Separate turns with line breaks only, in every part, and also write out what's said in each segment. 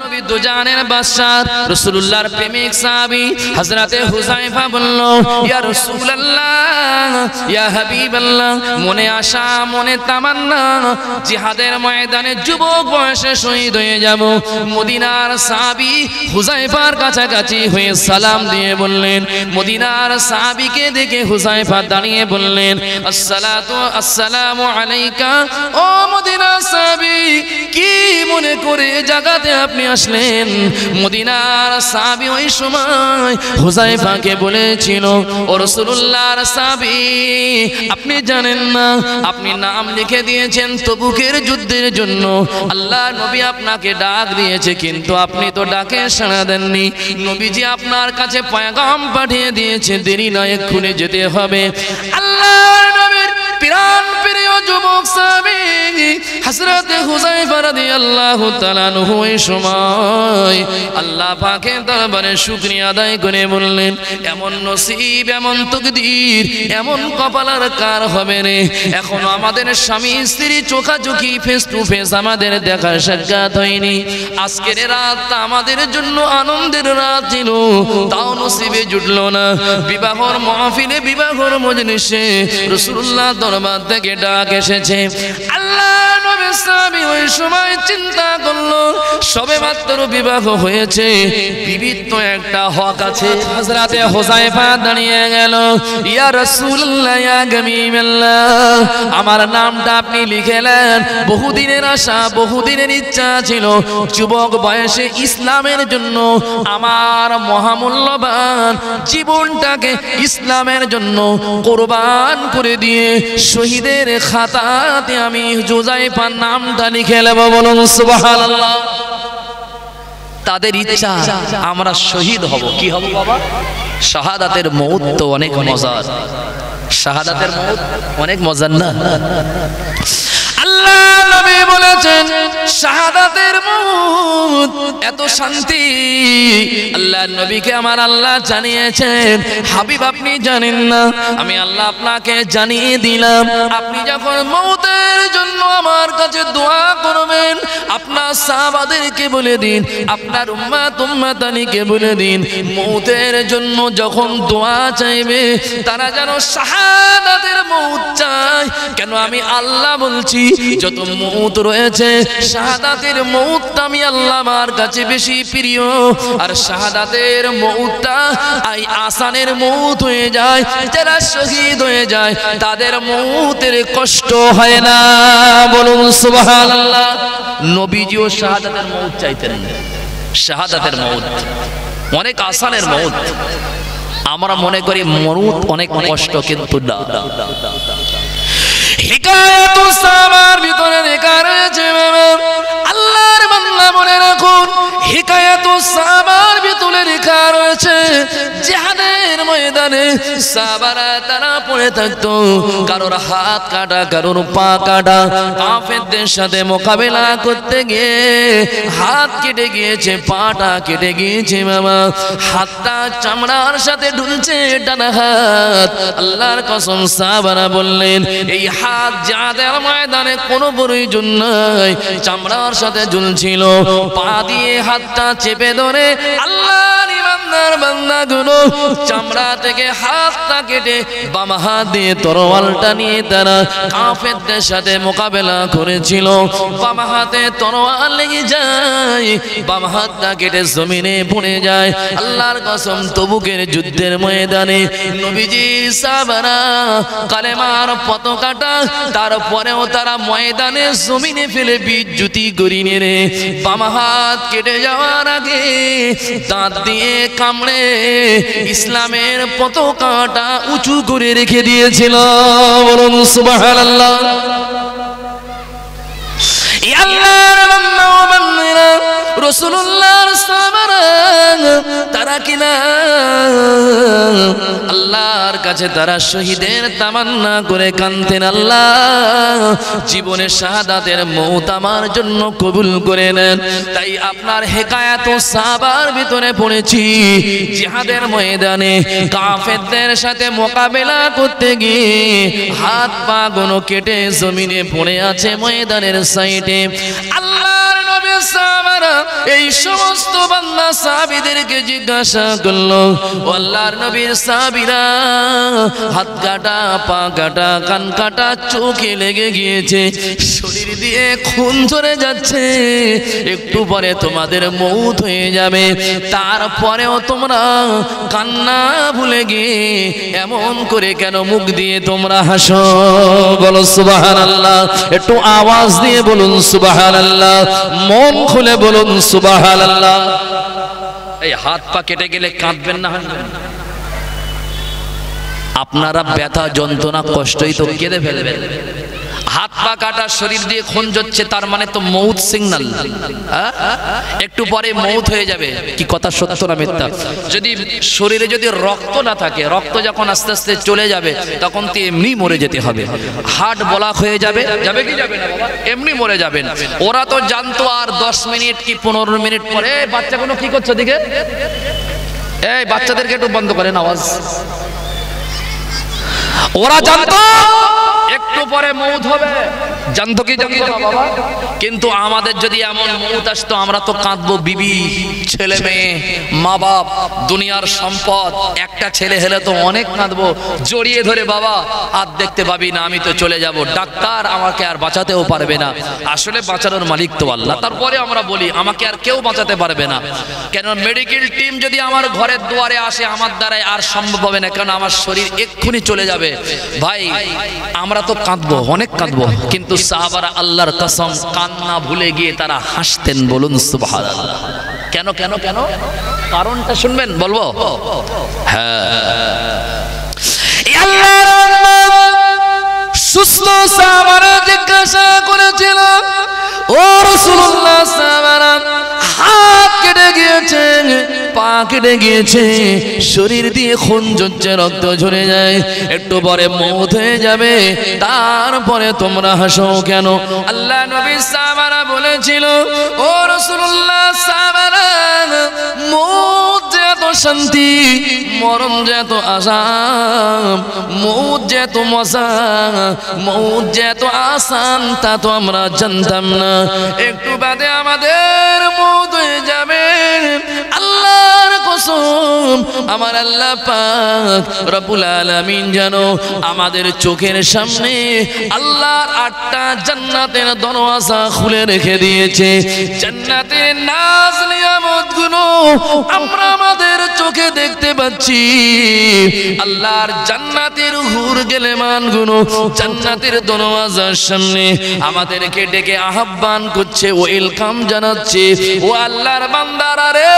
নবী দুজানের বাদশা রাসূলুল্লাহর প্রেমিক সাহাবী হযরতে হুযায়ফা বলল, ইয়া রাসূলুল্লাহ, ইয়া হাবিবাল্লাহ, মনে আশা মনে তামান্না জিহাদের ময়দানে যুবক বয়সে শহীদ হয়ে যাব। মদিনার সাহাবী হুযায়ফার কাছাকাছি হয়ে সালাম দিয়ে বললেন, মদিনার সাহাবীকে দেখে হুযায়ফা দাঁড়িয়ে বললেন, আসসালামু আলাইকা। ও মদিনার সাহাবী, কি মনে করে জায়গাতে আপনি আসলেন? মদিনার সাহাবী ওই সময় হুযায়ফাকে বলেছিল, ও রাসূলুল্লাহর সাহাবী, আপনি জানেন না, আপনি নাম লিখে দিয়েছেন তবুকের যুদ্ধের জন্য। আল্লাহ নবী আপনাকে ডাক দিয়েছে, কিন্তু আপনি তো ডাকে সাড়া দেননি। নবীজি আপনার কাছে পয়গাম পাঠিয়ে দিয়েছে, দেরি নয়, এক্ষুনি যেতে হবে। আল্লাহর নবীর প্রাণ প্রিয় যুবক সাহাবী হযরতে হুযায়ফা রাদিয়াল্লাহু তাআলা আনহু ওই সময় আল্লাহ পাকের দরবারে শুকরিয়া আদায় করে বললেন, এমন নসিব, এমন তাকদীর, এমন কপালার কার হবে রে। এখনো আমাদের স্বামী স্ত্রী চোখাচোখি, ফেস টু ফেস আমাদের দেখা সাক্ষাৎ হয়নি। আজকের রাত আমাদের জন্য আনন্দের রাত ছিল, তাও নসিবে জুটলো না। বিবাহর মাহফিলে, বিবাহর মজলিসে রাসূলুল্লাহ দরবার থেকে ডাক এসেছে। আল্লাহ নবীর সাহাবী ওই সময় চিন্তা করলো, সবে মাত্র বিবাহ হয়েছে, বিবির তো একটা হক আছে। হযরতে হুযায়ফা দাঁড়িয়ে গেল, ইয়া রাসূলুল্লাহ, ইয়া হাবিবাল্লাহ, আমার নামটা আপনি লিখেলেন। বহুদিনের আশা, বহুদিনের ইচ্ছা ছিল, যুবক বয়সে ইসলামের জন্য আমার মহামূল্যবান জীবনটাকে ইসলামের জন্য কোরবান করে দিয়ে শহীদের খাতাতে আমি হুযায়ফার নামটা লিখে নেব। বলুন সুবহানাল্লাহ। তাদের ইচ্ছা আমরা শহীদ হব। কি হব বাবা? শাহাদাতের মওত তো অনেক মজার, শাহাদাতের মওত অনেক মজার না? আল্লাহ নবী বলেছেন, শাহাদাতের মওত এত শান্তি। আল্লাহ নবীকে আমার আল্লাহ জানিয়েছেন, হাবিব আপনি জানেন না, আমি আল্লাহ আপনাকে জানিয়ে দিলাম। আপনি যখন মওতের জন্য আমার কাছে দোয়া করবেন, আপনার সাহাবাদেরকে বলে দিন, আপনার উম্মাতানিকে বলে দিন, মওতের জন্য যখন দোয়া চাইবে তারা যেন শাহাদাতের মওত চায়। কেন? আমি আল্লাহ বলছি, যত মওত রয়েছে শাহাদাতের মওতটা আমি আল্লাহ আমার কাছে বেশি প্রিয়। আর শাহাদাতের মওতটা আই আসানের মওত হয়ে যায়, যারা শহীদ হয়ে যায় তাদের মওতের কষ্ট হয় না। বলুন সুবহানাল্লাহ। নবীজিও শাহাদাতের মওত চাইতেন। শাহাদাতের মওত অনেক আসানের মওত। আমরা মনে করি মওত অনেক কষ্ট, কিন্তু না। হিকায়াতুস সাহাবার ভিতরে লেখা রয়েছে, আল্লাহর বান্দা মনে রাখুন, হিকায়াতুস সাহাবার ভিতরে লেখা রয়েছে, জিহাদের ময়দানে সাহাবারা তারা পড়ে থাকতো, কারোর হাত কাটা, কারোর পা কাটা। কাফেরদের সাথে মোকাবেলা করতে গিয়ে হাত কেটে গিয়েছে, পাটা কেটে গিয়েছে বাবা, হাতটা চামড়ার সাথে ঢুলছে, ডানা হাত। আল্লাহর কসম, সাহাবারা বললেন, এই হাত জিহাদের ময়দানে কোনো প্রয়োজন নাই, চামড়ার সাথে ঝুলছিল। পা দিয়ে হাতটা চেপে ধরে আল্লাহর ইমানদার বান্দাগুলো চামড়া থেকে হাতটা কেটে বাম হাত দিয়ে তরোয়ালটা নিয়ে তারা কাফেরদের সাথে মোকাবেলা করেছিল। বাম হাতে তরোয়াল লেগে যায়, বাম হাতটা কেটে জমিনে পড়ে যায়। আল্লাহর কসম, তবুকের যুদ্ধের ময়দানে নবীজি সাহাবারা কালেমার পতাকাটা তারপরেও তারা ময়দানে জমিনে ফেলে বিদ্যুতি গড়িয়ে রে বাম হাত কেটে যাওয়ার আগে দাঁত দিয়ে কামড়ে ইসলামের পতাকাটা উঁচু করে রেখে দিয়েছিল। বলুন সুবহানাল্লাহ। আল্লাহর বান্দা ও বান্দিরা, রাসূলুল্লাহর সাহাবারা তারা কিনা আল্লাহর কাছে তারা শহীদের তামান্না করে কাঁদতেন, আল্লাহ জীবনের শাহাদাতের মওত আমার জন্য কবুল করে নেন। তাই আপনার হিকায়াতুস সাহাবার ভিতরে পড়েছি, জিহাদের ময়দানে কাফেরদের সাথে মোকাবেলা করতে গিয়ে হাত পা গুলো কেটে জমিনে পড়ে আছে ময়দানের সাইডে। আল্লাহর নবী নবীর সাহাবারা এই সমস্ত বান্দা সাহাবীদেরকে জিজ্ঞাসা করলো, ও আল্লাহর নবীর সাহাবীরা, হাত কাটা, পা কাটা, কান কাটা, চোখে লেগে গিয়েছে, শরীর দিয়ে খুন ঝরে যাচ্ছে, একটু পরে তোমাদের মৌত হয়ে যাবে, তারপরেও তোমরা কান্না ভুলে গিয়ে এমন করে কেন মুখ দিয়ে তোমরা হাসো? বলো সুবহানাল্লাহ। একটু আওয়াজ দিয়ে বলুন সুবহানাল্লাহ, মন খুলে বলুন সুবহানাল্লাহ। এই হাত পা কেটে গেলে কাঁদবেন না হাসবেন? আপনারা ব্যথা যন্ত্রণা কষ্টই তো কেঁদে ফেলবেন। হাত পা কাটা, শরীর দিয়ে খুন ঝরছে, তার মানে তো মৌত সিগন্যাল। একটু পরে মৌত হয়ে যাবে। কি কথা সত্য না মিথ্যা? যদি শরীরে যদি রক্ত না থাকে, রক্ত যখন আস্তে আস্তে চলে যাবে তখন তো এমনি মরে যেতে হবে। হার্ট ব্লক হয়ে যাবে, যাবে কি যাবে না বাবা? এমনি মরে যাবেন। ওরা তো জানতো আর 10 মিনিট কি 15 মিনিট পরে। বাচ্চাগুলো কি করছে দিকে? এই বাচ্চাদেরকে একটু বন্ধ করেন আওয়াজ। ওরা জানতো একটু পরে মৌত হবে, জানতো কি জানতো না বাবা? কিন্তু আমাদের যদি এমন মৌত আসতো, আমরা তো কাঁদবো। বিবি, ছেলে মেয়ে, মা বাপ, দুনিয়ার সম্পদ, একটা ছেলে হলে তো অনেক কাঁদবো, জড়িয়ে ধরে বাবা আর দেখতে পাবি না, আমি তো চলে যাব, ডাক্তার আমাকে আর বাঁচাতেও পারবে না। আসলে বাঁচানোর মালিক তো আল্লাহ। তারপরে আমরা বলি আমাকে আর কেউ বাঁচাতে পারবে না। কেন মেডিকেল টিম যদি আমার ঘরের দুয়ারে আসে, আমার দ্বারাই আর সম্ভব হবে না, কারণ আমার শরীর এক্ষুনি চলে যাবে। ভাই আমরা তো কাঁদবো, অনেক কাঁদবো, কিন্তু সাহাবারা আল্লাহর কসম কান্না ভুলে গিয়ে তারা হাসতেন। বলুন সুবহানাল্লাহ। কেন কেন কেন? কারণটা শুনবেন, বলবো? হ্যাঁ, সুস্থ সাহাবারা জিজ্ঞাসা করেছিল, ও রাসূলুল্লাহ, সাহাবারা হাত কেটে গিয়েছে, পা কেটে গিয়েছে, শরীর দিয়ে খুন ঝরছে, রক্ত ঝরে যায়, একটু পরে মৌত হয়ে যাবে, তারপরে তোমরা হাসো কেন? আল্লাহ নবী সাহাবারা বলেছিল, ও রাসূলুল্লাহ, সাহাবারা মৌত যে এত শান্তি, মরণ যে এত আসাম, মৌত যে এত মজা, মৌত যে এত আসান, তা তো আমরা জানতাম না। একটু বাদে আমাদের মৌত হয়ে যাবে। আল্লাহর কসম, আমার আল্লাহ পাক রব্বুল আলামিন যেন আমাদের চোখের সামনে আল্লাহর 8টা জান্নাতের দরওয়াজা খুলে রেখে দিয়েছে। জান্নাতের নাজ নিয়ামতগুলো আমরা আমাদের চোখে দেখতে পাচ্ছি। আল্লাহর জান্নাতের হুর গেলেমানগুলো জান্নাতের দরওয়াজার সামনে আমাদেরকে ডেকে আহ্বান করছে, ওয়েলকাম জানাচ্ছে। ও আল্লাহর বান্দারা রে,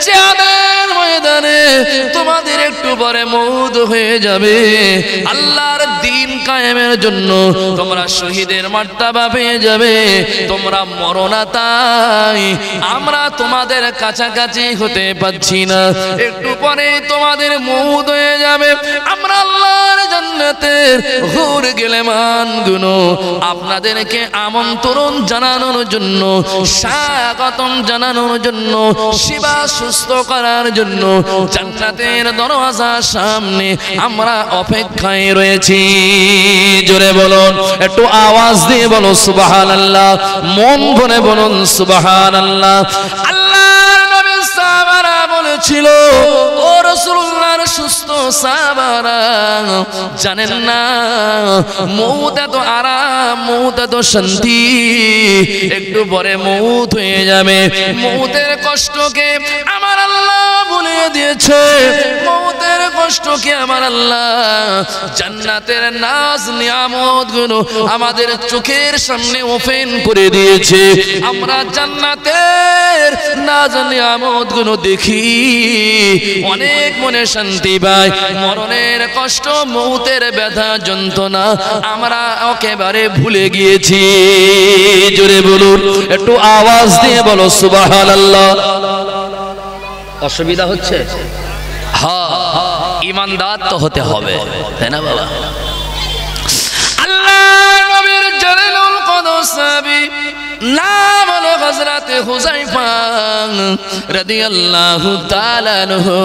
জিহাদের ময়দানে তোমাদের একটু পরে মৌত হয়ে যাবে। আল্লাহর দ্বীন কায়েমের জন্য তোমরা শহীদের মার্তাবা পেয়ে যাবে। তোমরা মরো না, তাই আমরা তোমাদের কাছাকাছি হতে পারছি না। একটু পরে তোমাদের মৌত হয়ে যাবে। আমরা আল্লাহর জান্নাতের হুর গেলেমানগুলো আপনাদেরকে আমন্ত্রণ জানানোর জন্য, স্বাগতম জানানোর জন্য, সেবা সুস্থ করার জন্য জান্নাতের দরওয়াজার সামনে আমরা অপেক্ষায় রয়েছি। জোরে বলুন, একটু আওয়াজ দিয়ে বলো সুবহানাল্লাহ, মন ভরে বলুন সুবহানাল্লাহ। আল্লাহর নবী সাহাবারা বলেছিল, ও রাসূলুল্লাহর সুস্থ সাহাবারা, জানেন না মৌত এত আরাম, মৌত এত শান্তি, একটু পরে মৌত হয়ে যাবে। মৌতের কষ্টকে আমার আল্লাহ ভুলিয়ে দিয়েছে। মৌতের কষ্টকে আমার আল্লাহ জান্নাতের নাজ নিয়ামতগুলো আমাদের চোখের সামনে ওপেন করে দিয়েছে। আমরা জান্নাতের নাজ নিয়ামতগুলো দেখি, অনেক মনে শান্তি পাই। মরণের কষ্ট, মৌতের ব্যথা যন্ত্রণা আমরা একেবারে ভুলে গিয়েছি। জোরে বলুন, একটু আওয়াজ দিয়ে বলো সুবহানাল্লাহ। অসুবিধা হচ্ছে? হ্যাঁ, ঈমানদার তো হতে হবে, তাই না বাবা? আল্লাহ নবীর জালালুল কদর সাহাবী নাম হলো হযরতে হুযায়ফা রাদিয়াল্লাহু তাআলা আনহু।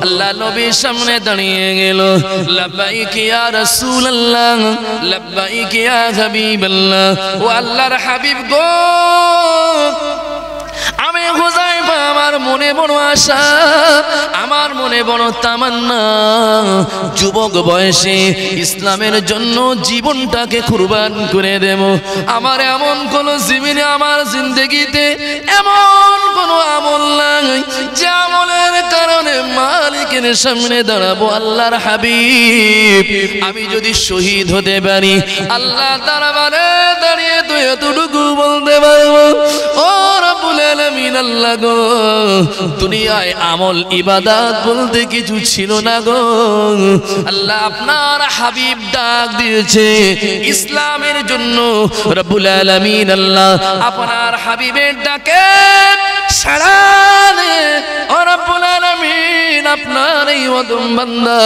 আল্লাহ নবীর সামনে দাঁড়িয়ে গেল, লাব্বাইক ইয়া রাসূলুল্লাহ, লাব্বাইক ইয়া হাবিবাল্লাহ। ও আল্লাহর হাবিব গো, আমি হুযায়ফা, আমার মনে বড় আশা, আমার মনে বড় তামান্না, যুবক বয়সে ইসলামের জন্য জীবনটাকে কুরবান করে দেব। আমার এমন কোন জীবনে, আমার জিন্দেগিতে এমন কোন আমল নাই যে আমলের কারণে মালিকের সামনে দাঁড়াবো। আল্লাহর হাবিব, আমি যদি শহীদ হতে পারি, আল্লাহ দরবারে দাঁড়িয়ে তুই এতটুকু বলতে পারবো, ও রব্বুল আলামিন, আল্লাহ গো, দুনিয়ায় আমল ইবাদত বলতে কিছু ছিল না গো। আল্লাহ আপনার হাবিব ডাক দিয়েছে ইসলামের জন্য। রব্বুল আলামিন আল্লাহ আপনার হাবিবের ডাকে সাড়া দে। ও রব্বুল আলামিন, আপনার এই ওয়াদুম বান্দা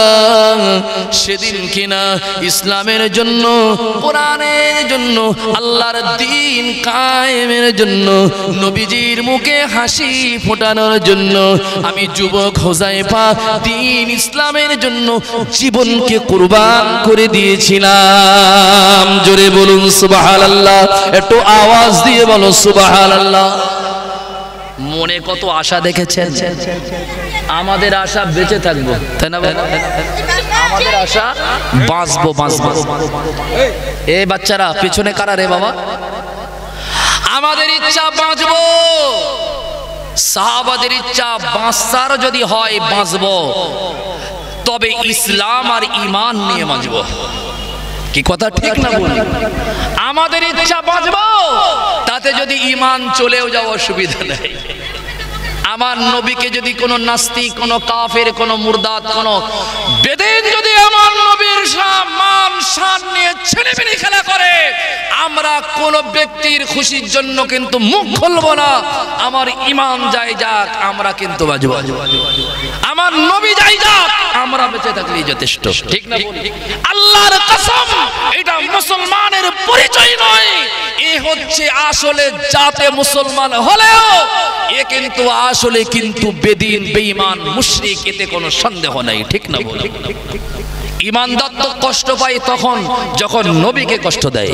সেদিন কিনা ইসলামের জন্য, কোরআনের জন্য, আল্লাহর দ্বীন কায়েমের জন্য, নবীজির মুখে হাসি ফোটানোর জন্য আমি যুবক হুযায়ফা দ্বীন ইসলামের জন্য জীবনকে কুরবান করে দিয়েছিলাম। জোরে বলুন সুবহানাল্লাহ, একটু আওয়াজ দিয়ে বলো সুবহানাল্লাহ। মনে কত আশা দেখেছেন, আমাদের আশা বেঁচে থাকবো, তাই না বাবা? আমাদের আশা বাঁচবো, বাঁচবো। এই বাচ্চারা পিছনে কারা রে বাবা? আমাদের ইচ্ছা বাঁচবো। সাহাবাদের ইচ্ছা বাঁচার যদি হয় বাঁচবো, তবে ইসলাম আর ঈমান নিয়ে বাঁচবো। কি কথা ঠিক না বলি? আমাদের ইচ্ছা বাঁচবো, তাতে যদি ঈমান চলেও যাওয়া অসুবিধা নেই। আমার নবীকে যদি কোনো নাস্তিক, কোনো কাফের, কোনো মুরদাদ, কোনো বেদিন যদি আমার নবীর মান শান নিয়ে ছেলেমেয়ে খেলা করে, আমরা কোন ব্যক্তির খুশির জন্য কিন্তু মুখ খুলবো না। আমার ঈমান যাই যাক, আমরা কিন্তু বাঁচবো। আমার নবী যাই যাক, আমরা বেঁচে থাকলেই যথেষ্ট, ঠিক না? আল্লাহর কসম, এটা মুসলমানের পরিচয় নয়। এ হচ্ছে আসলে জাতে মুসলমান হলেও এ কিন্তু আসলে কিন্তু বেদিন, বেঈমান, মুশরিক, এতে কোনো সন্দেহ নাই, ঠিক না? বল, ঈমানদার তো কষ্ট পায় তখন যখন নবীকে কষ্ট দেয়,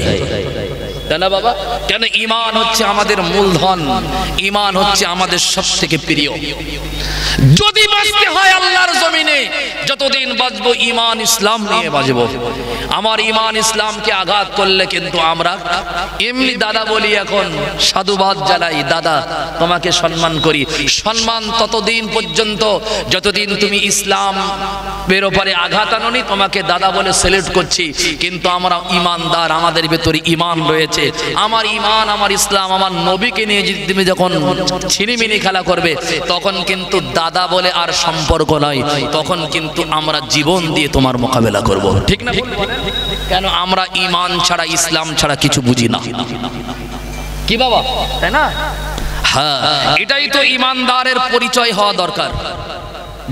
তাই না বাবা? কেন? ঈমান হচ্ছে আমাদের মূলধন, ঈমান হচ্ছে আমাদের সবথেকে প্রিয়। যদি বাঁচতে হয় আল্লাহর জমিনে, যতদিন বাঁচবো ঈমান ইসলাম নিয়ে বাঁচবো। আমার ঈমান ইসলামকে আঘাত করলে কিন্তু আমরা এমনি দাদা বলি, এখন সাধুবাদ জানাই, দাদা তোমাকে সম্মান করি। সম্মান ততদিন পর্যন্ত যতদিন তুমি ইসলাম এর উপরে আঘাত আনোনি, তোমাকে দাদা বলে সেলিউট করছি। কিন্তু আমরা ঈমানদার, আমাদের ভেতরে ঈমান রয়েছে। আমার ঈমান, আমার ইসলাম, আমার নবীকে নিয়ে তুমি যখন ছিনিমিনি খেলা করবে, তখন কিন্তু দাদা বলে আর সম্পর্ক নয়, তখন কিন্তু আমরা জীবন দিয়ে তোমার মোকাবেলা করব, ঠিক না? কেন? আমরা ঈমান ছাড়া, ইসলাম ছাড়া কিছু বুঝি না, কি বাবা, তাই না? হ্যাঁ, এটাই তো ঈমানদারের পরিচয় হওয়া দরকার,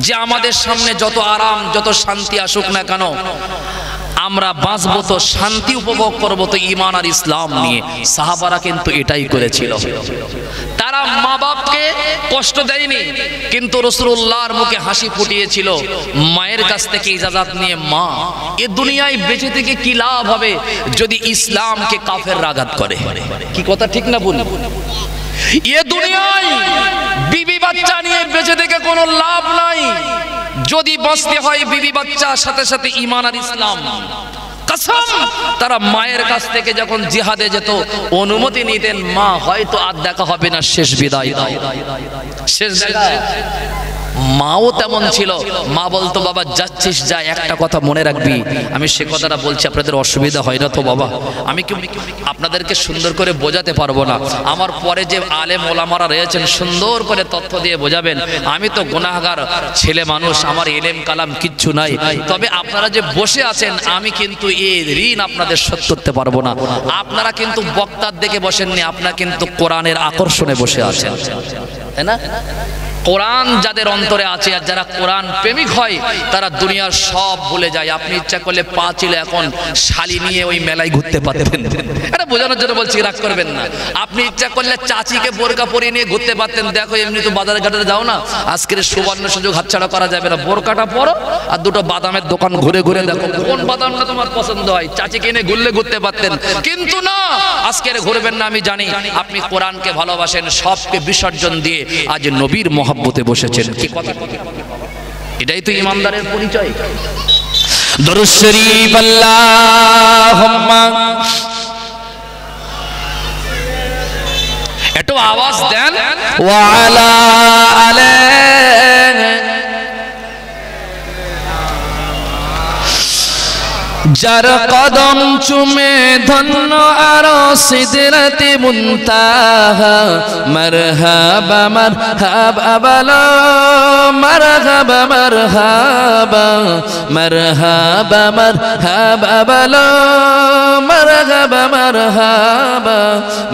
যে আমাদের সামনে যত আরাম, যত শান্তি আসুক না কেন, আমরা বাঁচবো তো, শান্তি উপভোগ করবো তো ঈমান আর ইসলাম নিয়ে। সাহাবারা কিন্তু এটাই করেছিল। তারা মা বাপকে কষ্ট দেয়নি, কিন্তু রাসূলুল্লাহর মুখে হাসি ফুটিয়েছিল। মায়ের কাছ থেকে ইজাজত নিয়ে, মা, এ দুনিয়ায় বেঁচে থেকে কি লাভ হবে যদি ইসলামকে কাফেররা আঘাত করে? কি কথা ঠিক না বলি? এ দুনিয়ায় বিবি বাচ্চা নিয়ে বেঁচে থেকে কোনো লাভ নাই। যদি বাঁচতে হয় বিবি বাচ্চার সাথে সাথে ঈমান আর ইসলাম। কসম, তারা মায়ের কাছ থেকে যখন জিহাদে যেত অনুমতি নিতেন, মা হয়তো আর দেখা হবে না, শেষ বিদায় দাও, শেষ দেখা। মাও তেমন ছিল, মা বলতো, বাবা যাচ্ছিস যা, একটা কথা মনে রাখবি। আমি সে কথাটা বলছি, আপনাদের অসুবিধা হয় না তো বাবা? আমি কি আপনাদেরকে সুন্দর করে বোঝাতে পারবো না? আমার পরে যে আলেম ওলামারা রয়েছেন সুন্দর করে তথ্য দিয়ে বোঝাবেন। আমি তো গুনাহগার ছেলে মানুষ, আমার ইলম কালাম কিচ্ছু নাই। তবে আপনারা যে বসে আছেন, আমি কিন্তু এই ঋণ আপনাদের শোধ করতে পারবো না। আপনারা কিন্তু বক্তার দেখে বসেননি, আপনারা কিন্তু কোরআনের আকর্ষণে বসে আছেন, তাই না? কোরআন যাদের অন্তরে আছে আর যারা কোরআন প্রেমিক হয় তারা দুনিয়ার সব ভুলে যায়। আপনি ইচ্ছা করলে পা চিলে এখন শালি নিয়ে ওই মেলায় ঘুরতে পারতেন, এটা বোঝানোর জন্য বলছি, রাগ করবেন না। আপনি ইচ্ছা করলে চাচিকে বোরকা পরিয়ে নিয়ে ঘুরতে পারতেন। দেখো এমনি তো বাজারে ঘাটে যাও না, আজকের সুবর্ণ সুযোগ হাতছাড়া করা যাবে না। বোরকাটা পরো আর দুটো বাদামের দোকান ঘুরে ঘুরে দেখো কোন বাদামটা তোমার পছন্দ হয়, চাচিকে এনে ঘুরলে ঘুরতে পারতেন। কিন্তু না, আজকের ঘুরবেন না। আমি জানি আপনি কোরআনকে ভালোবাসেন, সবকে বিসর্জন দিয়ে আজ নবীর মহব্বতে বসেছেন। কি কথা, এটাই তো ইমানদারের পরিচয়। দরুদ শরীফ আল্লাহুম্মা, একটু আওয়াজ দেন, ওয়া আলা আলাইহি যার কদম চুমে ধন্য আর সিদরাতে মুনতাহা, মারহাবা মারহাবা বলো, মারহাবা মারহাবা, মারহাবা মারহাবা বলো, মারহাবা মারহাবা,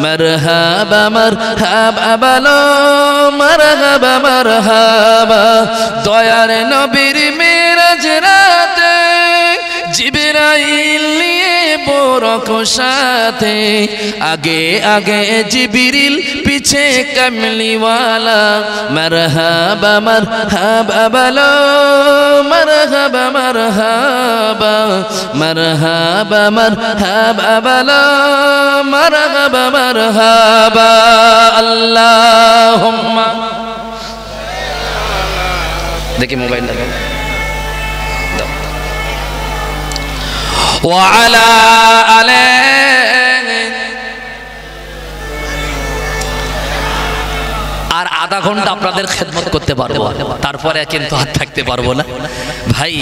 মারহাবা মারহাবা বলো, মারহাবা মারহাবা। দয়ার নবীর মেরাজ রাতে জিবরাইল নিয়ে বরক সাথে, আগে আগে জিবরিল পিছে কামলিওয়ালা, মারহাবা মারহাবা বলো, মারহাবা মারহাবা, মারহাবা মারহাবা বলো, মারহাবা মারহাবা। আল্লাহুম্মা, দেখি মোবাইলটা দাও, ওয়ালা আলাইহি। আর আধা ঘন্টা আপনাদের খেদমত করতে পারবো, তারপরে কিন্তু আর থাকতে পারবো না। ভাই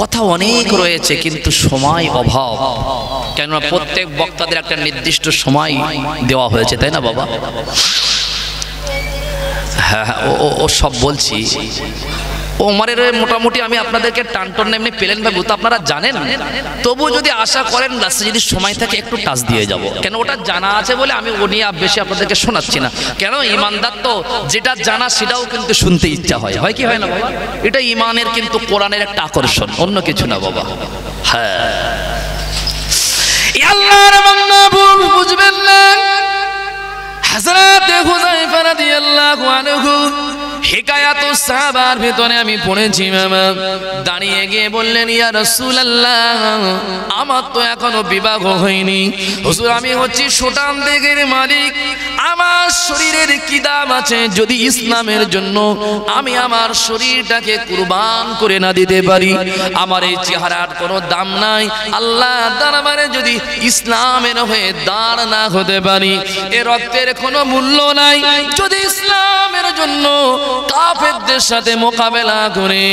কথা অনেক রয়েছে কিন্তু সময় অভাব, কেননা প্রত্যেক বক্তাদের একটা নির্দিষ্ট সময় দেওয়া হয়েছে, তাই না বাবা? হ্যাঁ, ও সব বলছি। ওমরের মোটামুটি আমি আপনাদেরকে টানটন এমনি পেলেন ভাবু তো আপনারা জানেন, তবু যদি আশা করেন রাস্তা যদি সময় থাকে একটু টাচ দিয়ে যাব, কেন ওটা জানা আছে বলে আমি ও নিয়ে বেশি আপনাদেরকে শোনাচ্ছি না। কেন ইমানদার তো যেটা জানা সেটাও কিন্তু শুনতে ইচ্ছা হয়, হয় কি হয় না বাবা? এটা ইমানের কিন্তু কোরআনের একটা আকর্ষণ, অন্য কিছু না বাবা। হ্যাঁ, আল্লাহর বান্দা বুঝবেন না, হযরত হুযায়ফা রাদিয়াল্লাহু আনহু হিকায়াতুস সাহাবার ভিতরে আমি পড়েছি। মামা দাঁড়িয়ে গিয়ে বললেন, ইয়া রাসূলুল্লাহ, আমার তো এখনো বিবাহ হয়নি। হুজুর, আমি হচ্ছি সুটান দিগের মালিক, আমার শরীরের কি দাম আছে যদি ইসলামের জন্য আমি আমার শরীরটাকে কুরবান করে না দিতে পারি? আমার এই চেহারার কোনো দাম নাই, আল্লাহ দরবারে যদি ইসলামের হয়ে দাঁড় না হতে পারি, এ রক্তের কোনো মূল্য নাই। যদি ইসলামের জন্য কাফেরদের সাথে মোকাবেলা করে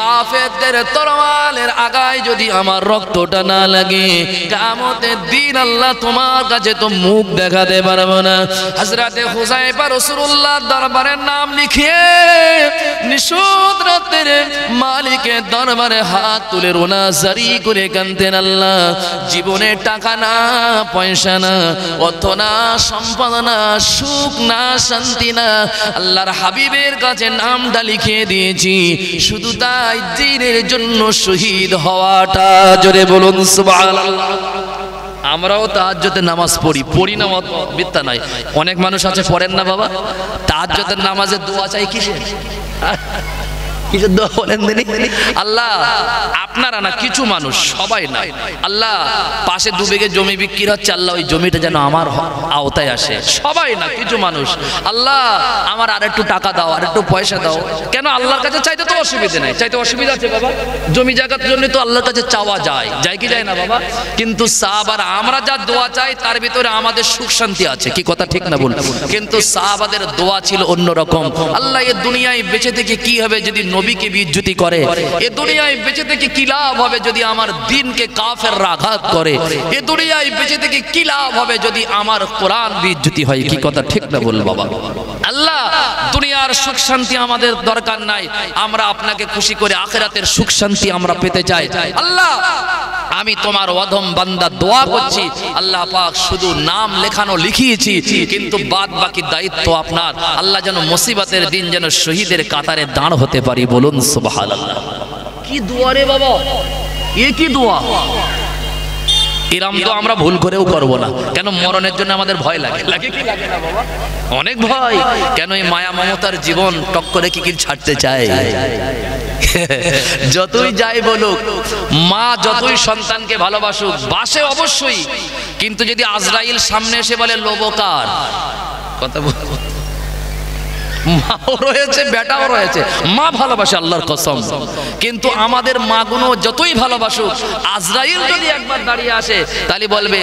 কাফেরদের তরোয়ালের আগায় যদি আমার রক্তটা না লাগে, কিয়ামতের দিন আল্লাহ তোমার কাছে তো মুখ দেখাতে পারবো না। হযরতে হুযায়ফা রাসূলুল্লাহর দরবারে নাম লিখিয়ে নিশুত রাতের মালিকের দরবারে হাত তুলে রোনা জারি করে কাঁদতেন, আল্লাহ জীবনে টাকা না, পয়সা না, অর্থ না, সম্পদ না, সুখ না, শান্তি না, আল্লাহর হাবিবের কাছে নামটা লিখিয়ে দিয়েছি, শুধু তাই দ্বীনের জন্য শহীদ হওয়াটা। জোরে বলুন সুবহানাল্লাহ। আমরাও তাহাজ্জুদের নামাজ পড়ি না, মিথ্যা নাই। অনেক মানুষ আছে পড়েন না বাবা। তাহাজ্জুদের নামাজে দোয়া চাই কিসের? কিসের দোয়া বলেন দিনি? আল্লাহ, আপনারা না, কিছু মানুষ, সবাই না, আল্লাহ পাশে 2 বিঘে জমি বিক্রি হচ্ছে, আল্লাহ ওই জমিটা যেন আমার আওতায় আসে। সবাই না, কিছু মানুষ, আল্লাহ আমার আর একটু টাকা দাও, আর একটু পয়সা দাও। কেন? আল্লাহর কাছে চাইতে তো অসুবিধা নাই। চাইতে অসুবিধা আছে বাবা? জমি জায়গার জন্য তো আল্লাহর কাছে চাওয়া যায়, যায় কি যায় না বাবা? কিন্তু সাহাবারা, আমরা যা দোয়া চাই তার ভিতরে আমাদের সুখ শান্তি আছে, কি কথা ঠিক না বল? কিন্তু সাহাবাদের দোয়া ছিল অন্যরকম। আল্লাহ এই দুনিয়ায় বেঁচে থেকে কি হবে যদি নবীকে বিচ্যুতি করে? এই দুনিয়ায় বেঁচে থেকে কি লাভ হবে যদি আমার দ্বীনকে কাফেররা আঘাত করে? এই দুনিয়ায় বেঁচে থেকে কি লাভ হবে যদি আমার কোরআন বিচ্যুতি হয়? কি কথা ঠিক না বল বাবা? আল্লাহ দুনিয়ার সুখ শান্তি আমাদের দরকার নাই, আমরা আপনাকে খুশি করে আখিরাতের সুখ শান্তি আমরা পেতে চাই। আল্লাহ আমি তোমার অধম বান্দা দোয়া করছি, আল্লাহ পাক শুধু নাম লেখানো লিখিয়েছি, কিন্তু বাদ বাকি দায়িত্ব আপনার। আল্লাহ যেন মুসিবতের দিন যেন শহীদের কাতারে দাঁড় হতে পারি, বলুন সুবহানাল্লাহ। কি দোয়া রে বাবা, এ কি দোয়া! এরম তো আমরা ভুল করেও করবো না। কেন? মরণের জন্য আমাদের ভয় লাগে। লাগে কি লাগে না বাবা? অনেক ভয়। কেন? এই মায়া মমতার জীবন টক করে কি ছাড়তে চায়? যতই যাই বলুক, মা যতই সন্তানকে ভালোবাসুক, বাসে অবশ্যই, কিন্তু যদি আজরাইল সামনে এসে বলে লোবকার কথা বল, মাও রয়েছে বেটাও রয়েছে, মা ভালোবাসে আল্লাহর কসম, কিন্তু আমাদের মাগুলো যতই ভালোবাসুক, আজরাইল যদি একবার দাঁড়িয়ে আসে তাহলে বলবে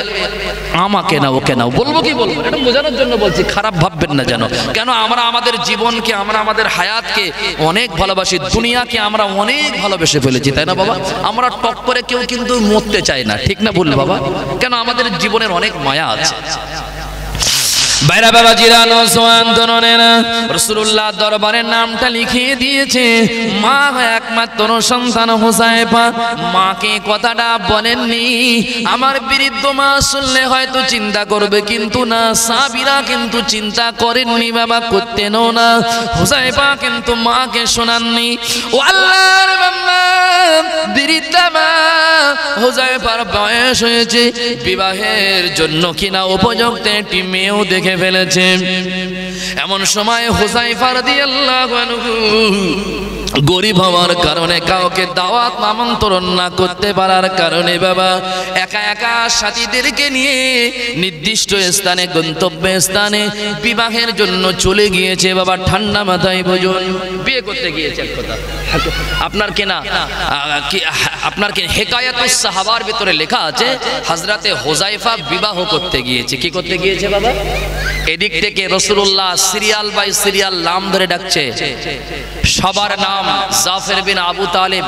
আমাকে নাও ওকে নাও। বলবো কি বলবো, এটা বোঝানোর জন্য বলছি, খারাপ ভাববেন না যেন। কেন? আমরা আমাদের জীবনকে, আমরা আমাদের হায়াতকে অনেক ভালোবাসি, দুনিয়াকে আমরা অনেক ভালোবেসে ফেলেছি, তাই না বাবা? আমরা টক করে কেউ কিন্তু মরতে চাই না, ঠিক না ভুল বাবা? কেন? আমাদের জীবনের অনেক মায়া আছে। বাইরা বাবা জিরানো সোয়ান তরুণেরা রাসূলুল্লাহ দরবারে নামটা লিখিয়ে দিয়েছে। মা একমাত্র সন্তান হুযায়ফা মাকে কথাটা বলেননি। আমার বৃদ্ধ মা শুনলে হয়তো চিন্তা করবে, কিন্তু না, সাহাবীরা কিন্তু চিন্তা করেননি বাবা, করতেনও না। হুযায়ফা কিন্তু মাকে শোনাননি। ও আল্লাহর বান্দা, বৃদ্ধ মা হুযায়ফার বয়স হয়েছে, বিবাহের জন্য কিনা উপযুক্ত একটি মেয়েও দেখে ফেলেছে। এমন সময় হুযায়ফা রাদিয়াল্লাহু আনহু গরিব হওয়ার কারণে, কাউকে দাওয়াত আমন্ত্রণ না করতে পারার কারণে বাবা একা একা সাথীদেরকে নিয়ে নির্দিষ্ট স্থানে, গন্তব্য স্থানে বিবাহের জন্য চলে গিয়েছে বাবা। ঠান্ডা মাথায় বুঝুন, বিয়ে করতে গিয়েছে। এক কথা আপনার কেনা আপনার কি হেকায়াতুস সাহাবার ভিতরে লেখা আছে, হযরতে হুযায়ফা বিবাহ করতে গিয়েছে। কি করতে গিয়েছে বাবা? এদিক থেকে রাসূলুল্লাহ সিরিয়াল বাই সিরিয়াল নাম ধরে ডাকছে। সবার নাম জাফর বিন আবু তালিব,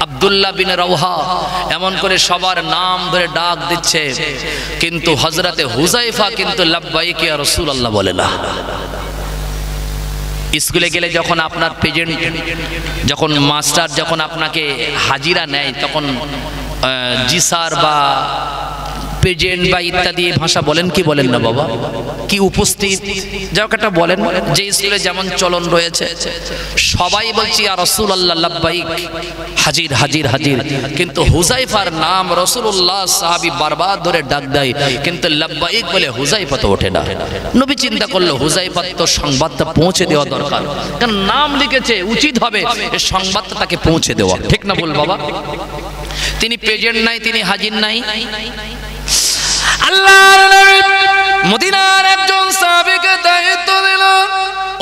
আব্দুল্লাহ বিন রাওহা, এমন করে সবার নাম ধরে ডাক দিচ্ছে, কিন্তু হযরতে হুযায়ফা কিন্তু লাব্বাইক ইয়া রাসূলুল্লাহ বলে না। স্কুলে গেলে যখন আপনার প্রেজেন্ট, যখন মাস্টার যখন আপনাকে হাজিরা নেয়, তখন জি স্যার বা প্রেজেন্ট বা ইত্যাদি ভাষা বলেন কি বলেন না বাবা? কি উপস্থিত যাও একটা বলেন। যে স্কুলে যেমন চলন রয়েছে, সবাই বলছি ইয়া রাসূলুল্লাহ লাব্বাইক, হাজির হাজির হাজির, কিন্তু হুযায়ফার নাম রাসূলুল্লাহ সাহাবী বারবার ধরে ডাক দেয়, কিন্তু লাব্বাইক বলে হুযায়ফা তো ওঠে না। নবী চিন্তা করলো হুযায়ফার তো সংবাদটা পৌঁছে দেওয়া দরকার, কারণ নাম লিখেছে, উচিত হবে এই সংবাদটা তাকে পৌঁছে দেওয়া, ঠিক না বল বাবা? তিনি প্রেজেন্ট নাই, তিনি হাজির নাই। আল্লাহর নবী মদিনার একজন সাহাবীকে দায়িত্ব দিল,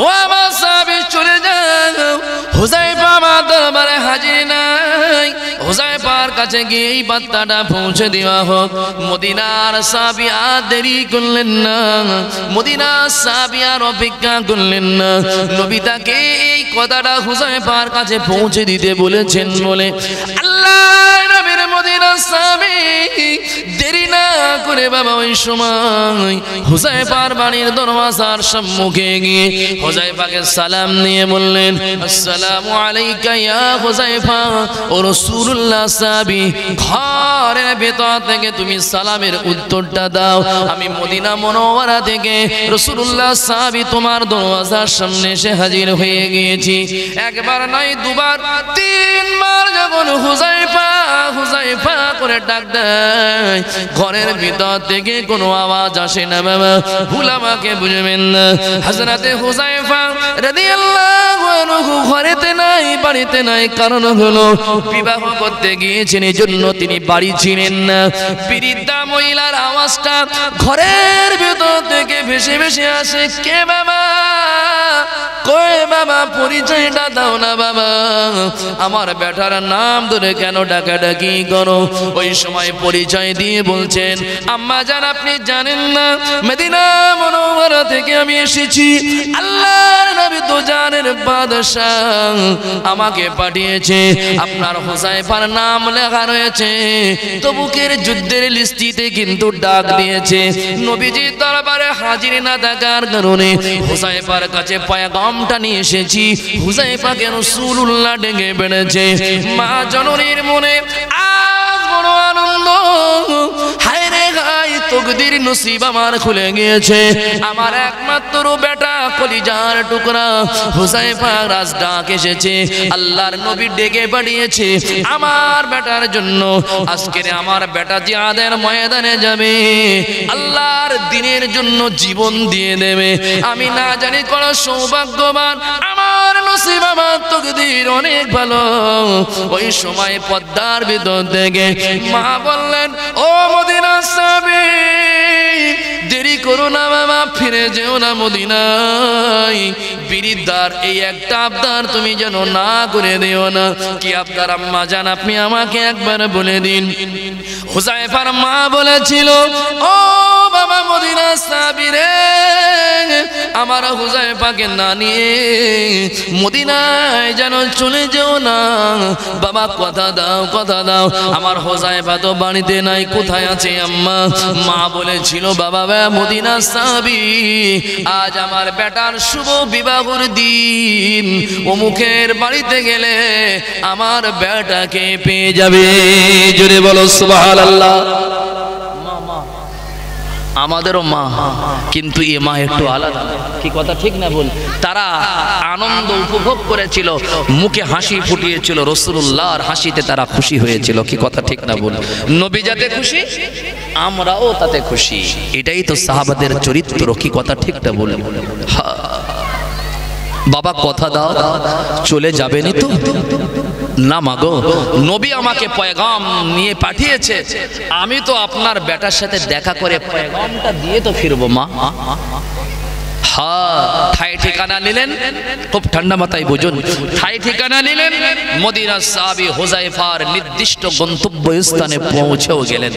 ও আমার সাহাবী চলে যাও, হুযায়ফা আমার দরবারে হাজির নাই, হুযায়ফার কাছে গিয়ে এই বার্তাটা পৌঁছে দেওয়া হোক। মদিনার সাহাবী আর দেরি করলেন না, মদিনার সাহাবী আর অপেক্ষা করলেন না। নবী তাকে এই কথাটা হুযায়ফার কাছে পৌঁছে দিতে বলেছেন বলে আল্লাহর নবীর মদিনার সাহাবী দেরি না করে বাবা ওই সময় হুযায়ফার বাড়ির দরওয়াজার সম্মুখে গিয়ে হুযায়ফাকে সালাম নিয়ে বললেন, আসসালামু আলাইকা ইয়া হুযায়ফা। ও রাসূলুল্লাহ সাহাবী, ঘরের ভেতর থেকে তুমি সালামের উত্তরটা দাও। আমি মদিনা মুনাওয়ারা থেকে রাসূলুল্লাহ সাহাবী তোমার দরওয়াজার সামনে এসে হাজির হয়ে গিয়েছি। একবার নয়, দুবার, তিনবার যখন হুযায়ফা হুযায়ফা করে ডাক দেয়, ঘরের ভিতর থেকে কোনো আওয়াজ আসে না বাবা। ভুল আমাকে বুঝবেন না, হযরতে হুযায়ফা রাদিয়াল্লাহু আনহু ঘরেতে নাই, বাড়িতে নাই। কারণ হলো বিবাহ করতে গিয়েছেন, এজন্য তিনি বাড়ি ছিলেন না। বৃদ্ধা মহিলার আওয়াজটা ঘরের ভিতর থেকে ভেসে ভেসে আসে, কে বাবা, কই বাবা, পরিচয়টা দাও না বাবা, আমার বেটার নাম ধরে কেন ডাকাডাকি করো? ওই সময় পরিচয় দিয়ে বলছেন, আম্মা জান, আপনি জানেন না মদিনা মুনাওয়ারা থেকে আমি এসেছি, আল্লাহর নবী তো জানের বাদশাহ আমাকে পাঠিয়েছে, আপনার হুযায়ফার নাম লেখা রয়েছে তবুকের যুদ্ধের লিস্টিতে, কিন্তু ডাক দিয়েছে নবীজির দরবারে হাজির না থাকার কারণে হুযায়ফার কাছে পয়গামটা নিয়ে এসেছি। হুযায়ফাকে রাসূলুল্লাহ ডেকে বেড়েছে। মা জননীর মনে আজ বড় আনন্দ, হায় রে হায় তকদির নসিব আমার খুলে গিয়েছে। আমার একমাত্র বেটা কলিজার টুকরা হুযায়ফা রাজ ডাক এসেছে, আল্লাহর নবী ডেকে পাঠিয়েছে আমার বেটার জন্য। আজকের আমার বেটা জিহাদের ময়দানে যাবে, আল্লাহর দ্বীনের জন্য জীবন দিয়ে দেবে। আমি না জানি কোন সৌভাগ্যবান, আমার নসিব আমার তকদির অনেক ভালো। ওই সময় পদ্মার ভিতর থেকে মা বললেন, ও মদিনার সাহাবী, দেরি করো না বাবা, ফিরে যেও না মদিনায়। বিরিদ্দার এই একটা আবদার তুমি যেন না করে দিও না। কি আবদার আম্মা জান, আপনি আমাকে একবার বলে দিন। হুযায়ফার মা বলেছিল, ও বাবা মদিনার সাহাবী রে, আমার হুযায়ফাকে না নিয়ে মদিনায় যেন চলে যেও না। বাবা কথা দাও, কথা দাও। আমার হুযায়ফা তো বাড়িতে নাই, কোথায় আছে আম্মা? মা বলেছিল, বাবা মদিনার সাহাবী, আজ আমার বেটার শুভ বিবাহের দিন, অমুকের বাড়িতে গেলে আমার বেটাকে পেয়ে যাবে। জোরে বলো সুবহানাল্লাহ। আমাদেরও মা, কিন্তু এ মা একটু আলাদা। কি কথা ঠিক না বল? তারা আনন্দ উপভোগ করেছিল, মুখে হাসি ফুটিয়েছিল, রাসূলুল্লাহর হাসিতে তারা খুশি হয়েছিল। কি কথা ঠিক না বল? নবী যাতে খুশি, আমরাও তাতে খুশি। এটাই তো সাহাবাদের চরিত্র। কি কথা ঠিক না বল? বাবা কথা দাও, চলে যাবেনি তো? না মাগো, নবী আমাকে পয়গাম নিয়ে পাঠিয়েছে, আমি তো আপনার বেটার সাথে দেখা করে পয়গামটা দিয়ে তো ফিরবো মা। ঠাই ঠিকানা নিলেন, খুব ঠান্ডা মাথায় বুঝুন। ঠাই ঠিকানা নিলেন, মদিনার সাহাবী হুযায়ফার নির্দিষ্ট গন্তব্য স্থানে পৌঁছেও গেলেন।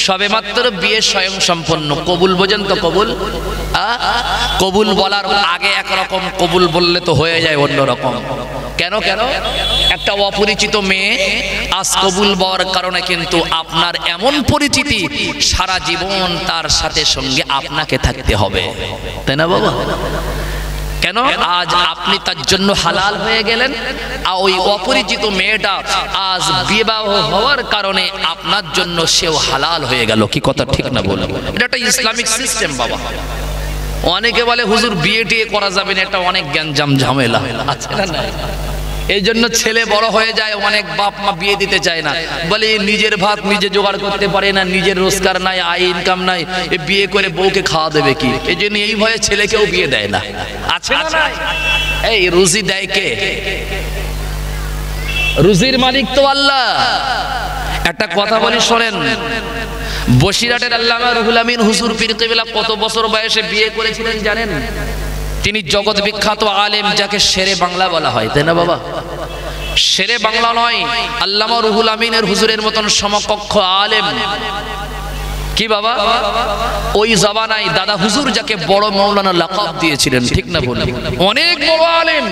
সবেমাত্র বিয়ে স্বয়ং সম্পন্ন। কবুল বোঝেন তো? কবুল, কবুল বলার আগে একরকম, কবুল বললে তো হয়ে যায় অন্যরকম। কেন কেন? একটা অপরিচিত মেয়ে আজ কবুল বলার কারণে কিন্তু আপনার এমন পরিচিতি, সারা জীবন তার সাথে সঙ্গে আপনাকে থাকতে হবে, তাই না বাবা? কেন? আজ আপনি তার জন্য হালাল হয়ে গেলেন, আর ওই অপরিচিত মেয়েটা আজ বিবাহ হওয়ার কারণে আপনার জন্য সেও হালাল হয়ে গেল। কি কথা ঠিক না বলুন? এটা একটা ইসলামিক সিস্টেম বাবা। অনেকে বলে হুজুর বিয়ে টিয়ে করা যাবে না, এটা অনেক গ্যাঞ্জাম ঝামেলা আছে না? এই জন্য ছেলে বড় হয়ে যায়, অনেক বাপ মা বিয়ে দিতে চায় না, বলে নিজের ভাত নিজে জোগাড় করতে পারে না, নিজের রোজগার নাই, আয় ইনকাম নাই, বিয়ে করে বউকে খাওয়া দেবে কি? এই জন্য এই ভয়ে ছেলেকেও বিয়ে দেয় না। আছে না? এই রুজি দেয় কে? রুজির মালিক তো আল্লাহ। একটা কথা বলি শোনেন, বসিরহাটের আল্লামা রুহুল আমিন হুজুর পীর কিবলা কত বছর বয়সে বিয়ে করেছিলেন জানেন? তিনি জগৎ বিখ্যাত আলেম, যাকে শেরে বাংলা বলা হয়, তাই না বাবা? শেরে বাংলা নয়, আল্লামা রুহুল আমিনের হুজুরের মতন সমকক্ষ আলেম। কি বাবা? ওই জামানায় দাদা হুজুর যাকে বড় মাওলানা লাকাব দিয়েছিলেন, ঠিক না বলি? অনেক বড় আলেম।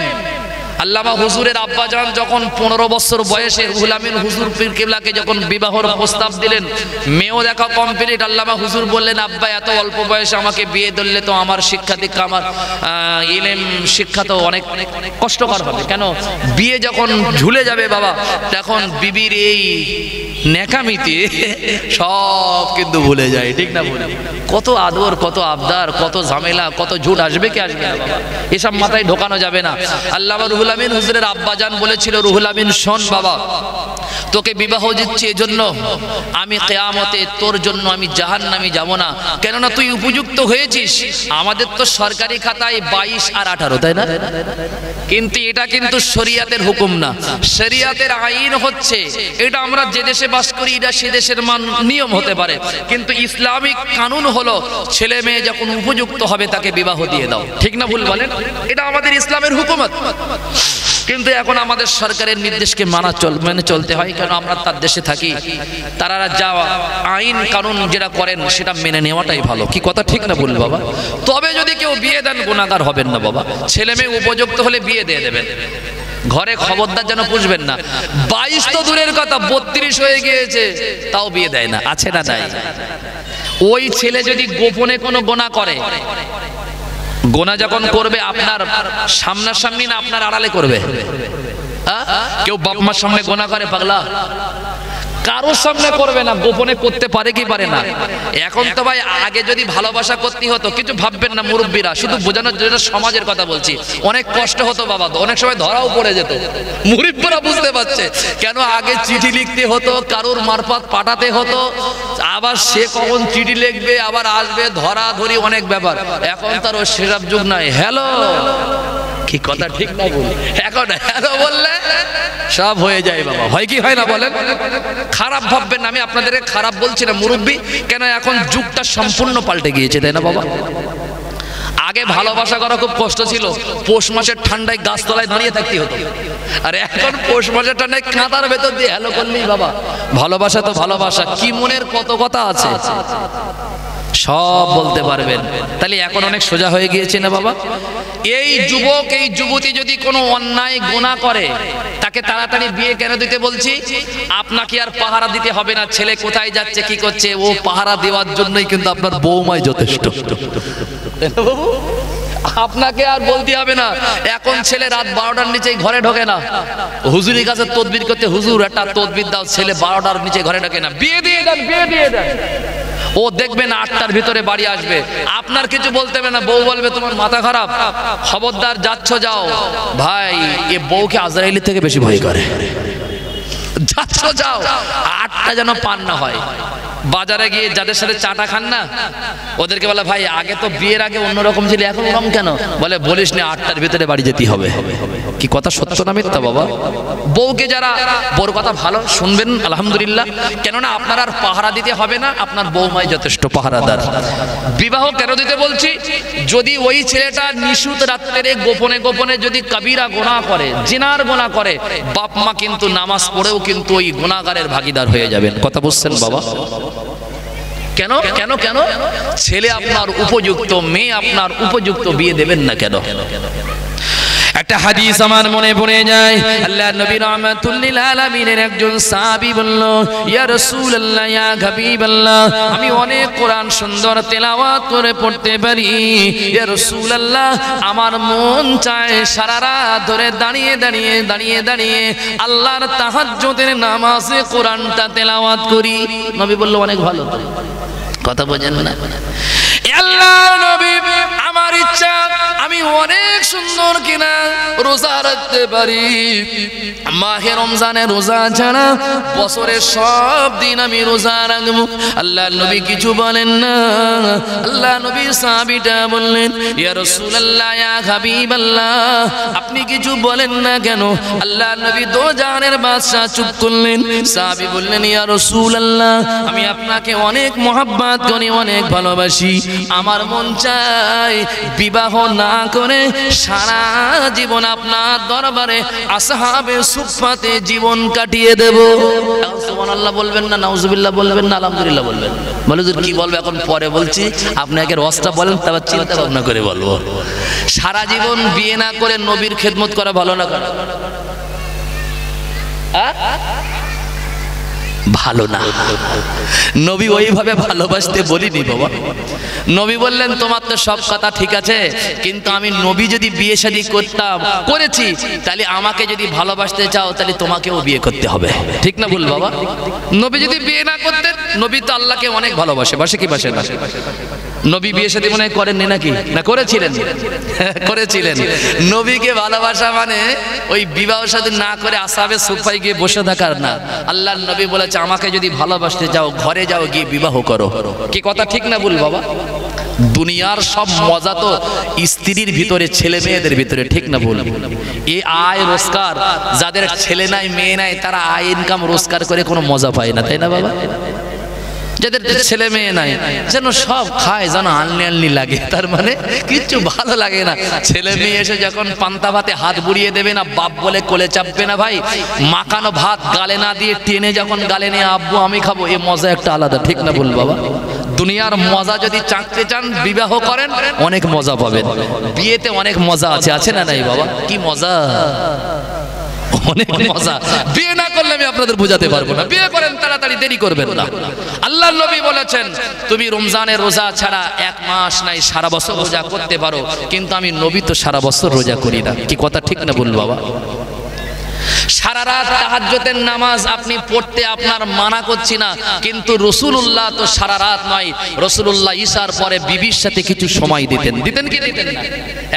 আল্লামা হুজুরের আব্বাজান যখন 15 বছর বয়সে রুহুল আমিন হুজুর পীর কিবলাকে যখন বিবাহের প্রস্তাব দিলেন, মেয়েও দেখা কমপ্লিট, আল্লামা হুজুর বললেন, আব্বা এত অল্প বয়সে আমাকে বিয়ে দিলে তো আমার শিক্ষা দীক্ষা, আমার ইলম শিক্ষা তো অনেক কষ্টকর হবে। কেন? বিয়ে যখন ঝুলে যাবে বাবা, তখন বিবির এই নেকামিতে সব কিন্তু ভুলে যায়, ঠিক না বলে? কত আদর, কত আবদার, কত ঝামেলা, কত ঝুট আসবে কি আসবে না বাবা, এসব মাথায় ঢোকানো যাবে না। আল্লামা রুহুল আমিন হুজুরের আব্বাজান বলেছিল, রুহুল আমিন শোন বাবা, তোকে বিবাহ দিচ্ছি এজন্য আমি কিয়ামতে তোর জন্য আমি জাহান্নামে যাব না, কেননা তুই উপযুক্ত হয়েছিস। আমাদের তো সরকারি খাতায় 22 আর 18, তাই না? কিন্তু এটা কিন্তু শরিয়াতের হুকুম না, শরিয়াতের আইন হচ্ছে এটা। আমরা যে দেশে বাস করি এটা সে দেশের নিয়ম হতে পারে, কিন্তু ইসলামিক কানুন হলো ছেলে মেয়ে যখন উপযুক্ত হবে তাকে বিবাহ দিয়ে দাও, ঠিক না ভুল বলেন? এটা আমাদের ইসলামের হুকুমত। কিন্তু এখন আমাদের সরকারের নির্দেশকে মেনে চলতে হয়, কেন আমরা তার দেশে থাকি। তারা যা আইন কানুন যেটা করেন সেটা মেনে নেওয়াটাই ভালো। কি কথা ঠিক না বল বাবা? তবে যদি কেউ বিয়ে দেন গুনাহগার হবেন না বাবা। ছেলে মেয়ে উপযুক্ত হলে বিয়ে দিয়ে দেবেন, ঘরে খবরদার যেন পুষবেন না। 22 তো দূরের কথা, 32 হয়ে গিয়েছে তাও বিয়ে দেয় না, আছে না নাই? ওই ছেলে যদি গোপনে কোনো গুনাহ করে, গোনা যখন করবে আপনার সামনাসামনি না আপনার আড়ালে করবে? কেউ বাপ মার সামনে গোনা করে পাগলা? কারোর সামনে করবে না, গোপনে করতে পারে কি পারে না? এখন তো ভাই আগে যদি ভালোবাসা করতে হতো, কিছু ভাববেন না মুরব্বীরা, শুধু বোঝানোর জন্য সমাজের কথা বলছি, অনেক কষ্ট হতো বাবা, অনেক সময় ধরাও পড়ে যেত। মুরব্বীরা বুঝতে পারছে কেন আগে চিঠি লিখতে হতো, কারোর মারফত পাঠাতে হতো, আবার সে কখন চিঠি লিখবে আবার আসবে, ধরা ধরি অনেক ব্যাপার। এখন তার ওই সেসব যুগ নাই। হ্যালো, কি কথা ঠিক না বলি? এখন হ্যালো বললে সব হয়ে যায় বাবা, হয় কি হয় না বলেন? খারাপ ভাববেন না, আমি আপনাদেরকে খারাপ বলছি না মুরব্বী, কেন এখন যুগটা সম্পূর্ণ পাল্টে গিয়েছে, তাই না বাবা? আগে ভালোবাসা করা খুব কষ্ট ছিল, পৌষ মাসের ঠান্ডায় গাছতলায় দাঁড়িয়ে থাকতে হতো, আর এখন পৌষ মাসের ঠান্ডায় কাঁদার ভেতর দিয়ে হ্যালো করলেই বাবা ভালোবাসা। তো ভালোবাসা কি, মনের কত কথা আছে সব বলতে পারবেন। তাহলে এখন অনেক সোজা হয়ে গিয়েছে না বাবা? এই যুবক এই যুবতী যদি কোনো অন্যায় গুনাহ করে, তাকে তাড়াতাড়ি বিয়ে কেন দিতে বলছি? আপনাকে আর পাহারা দিতে হবে না, ছেলে কোথায় যাচ্ছে কি করছে ও পাহারা দেওয়ার জন্যই কিন্তু আপনার বৌমাই যথেষ্ট। আপনাকে আর বলতে হবে না। এখন ছেলে রাত 12টার নিচে ঘরে ঢোকে না, হুজুরের কাছে তদবির করতে, হুজুর একটা তদবির দাও, ছেলে 12টার নিচে ঘরে ঢোকে না, বিয়ে দিয়ে দেন, বিয়ে দিয়ে দেন। ও দেখবেন 8টার ভিতরে বাড়ি আসবে, আপনার কিছু বলতে হবে না। বউ বলবে তোমার মাথা খারাপ, খবরদার যাচ্ছ যাও। ভাই এ বউকে আজরাইলের থেকে বেশি ভয় করে, যাচ্ছ যাও, 8টা যেন পান না হয়। বাজারে গিয়ে যাদের সাথে চাটা খান না, ওদেরকে বলে ভাই আগে তো বিয়ের আগে অন্যরকম ছিল, এখন ওরকম কেন? বলে বলিস না, 8টার ভিতরে বাড়ি যেতে হবে। কি কথা সত্য না মিথ্যা বাবা? বউকে যারা, বউর কথা ভালো শুনবেন আলহামদুলিল্লাহ, কেননা আপনার আর পাহারা দিতে হবে না, আপনার বউমাই যথেষ্ট পাহারাদার। বিবাহ কেন দিতে বলছি? যদি ওই ছেলেটা নিশুত রাত্রে গোপনে গোপনে যদি কবিরা গুনাহ করে, জিনার গুনাহ করে, বাপ মা কিন্তু নামাজ পড়েও কিন্তু ওই গুনাহগারের ভাগীদার হয়ে যাবেন। কথা বুঝছেন বাবা? কেন কেন কেন? ছেলে আপনার উপযুক্ত, মেয়ে আপনার উপযুক্ত, বিয়ে দেবেন না কেন? একটা হাদিস আমার মনে পড়ে যায়, আল্লাহর নবী রাহমাতুল লিল আলামিনের একজন সাহাবী বলল, ইয়া রাসূলুল্লাহ, ইয়া হাবিবাল্লাহ, আমি অনেক কোরআন সুন্দর তেলাওয়াত করে পড়তে পারি, ইয়া রাসূলুল্লাহ, আমার মন চায় সারা রাত ধরে দাঁড়িয়ে দাঁড়িয়ে দাঁড়িয়ে দাঁড়িয়ে আল্লাহর তাহাজ্জুদের নামাজে কোরআনটা তেলাওয়াত করি। নবী বলল অনেক ভালো। কথা বোঝেন না? আল্লাহর নবী, আমার ইচ্ছা আমি অনেক সুন্দর কিনা রোজা রাখতে পারি, মাহে রমজানে রোজা ছাড়া বছরের সব দিন আমি রোজা রাখবো। আল্লাহর নবী কিছু বলেন না। আল্লাহর নবী সাহাবীটা বললেন, ইয়া রাসূলুল্লাহ, ইয়া হাবিবাল্লাহ, আপনি কিছু বলেন না কেন? আল্লাহর নবী দো জাহানের বাদশা চুপ করলেন। সাহাবী বললেন, ইয়া রাসূলুল্লাহ, আমি আপনাকে অনেক মহব্বত করি, অনেক ভালোবাসি, আমার মন চায় বিবাহ না করে সারা জীবন আপনার দরবারে আসহাবে সুফফাতে জীবন কাটিয়ে দেব। সুবহানাল্লাহ বলবেন না, নাউজুবিল্লাহ বলবেন না, আলহামদুলিল্লাহ বলবেন? বলে যে কি বলবে এখন পরে বলছি, আপনাকে রসটা বলেন, তারপর চিন্তা ভাবনা করে বলবো। সারা জীবন বিয়ে না করে নবীর খেদমত করা ভালো না? ভালো না। নবী ওইভাবে ভালোবাসতে বলিনি বাবা। নবী বললেন তোমার তো সব কথা ঠিক আছে, কিন্তু আমি নবী যদি বিয়ে শাদী করেছি, তাহলে আমাকে যদি ভালোবাসতে চাও তাহলে তোমাকেও বিয়ে করতে হবে। ঠিক না ভুল বাবা? নবী যদি বিয়ে না করতেন, নবী তো আল্লাহকে অনেক ভালোবাসে, বাসে কি বাসে না? নবী বিয়ে শাদী মনে করেননি নাকি? না করেছিলেন? করেছিলেন। নবীকে ভালোবাসা মানে ওই বিবাহ শাদী না করে আসহাবে সুফফায় গিয়ে বসে থাকার না। আল্লাহর নবী বলেছে আমাকে যদি ভালোবাসতে যাও, ঘরে যাও, গিয়ে বিবাহ করো। কি কথা ঠিক না ভুল বাবা? দুনিয়ার সব মজা তো স্ত্রীর ভিতরে, ছেলে মেয়েদের ভিতরে। ঠিক না ভুল? এই আয় রোজগার, যাদের ছেলে নাই মেয়ে নাই, তারা আয় ইনকাম রোজগার করে কোনো মজা পায় না, তাই না বাবা? যাদের ছেলে মেয়ে নাই যেন সব খায়, যেন আনলি আনলি লাগে, তার মানে কিচ্ছু ভালো লাগে না। ছেলে মেয়ে এসে যখন পান্তা ভাতে হাত বুড়িয়ে দেবে না, বাপ বলে কোলে চাপবে না, ভাই মাখানো ভাত গালে না দিয়ে টেনে যখন গালে নিয়ে আব্বু আমি খাবো, এই মজা একটা আলাদা। ঠিক না বল বাবা? দুনিয়ার মজা যদি চাকতে চান, বিবাহ করেন, অনেক মজা পাবেন। বিয়েতে অনেক মজা আছে, আছে না নাই বাবা? কি মজা, অনেক মজা। বিয়ে না করলে আমি আপনাদের বোঝাতে পারবো না। বিয়ে করেন তাড়াতাড়ি, দেরি করবেন না। আল্লাহর নবী বলেছেন তুমি রমজানের রোজা ছাড়া 1 মাস নাই সারা বছর রোজা করতে পারো, কিন্তু আমি নবী তো সারা বছর রোজা করি না। কি কথা ঠিক না বল বাবা? সারা রাত তাহাজ্জুদের নামাজ আপনি পড়তে আপনার মানা করছি না, কিন্তু রাসূলুল্লাহ তো সারা রাত নয়, রাসূলুল্লাহ ঈশার পরে বিবির সাথে কিছু সময় দিতেন কি দিতেন না?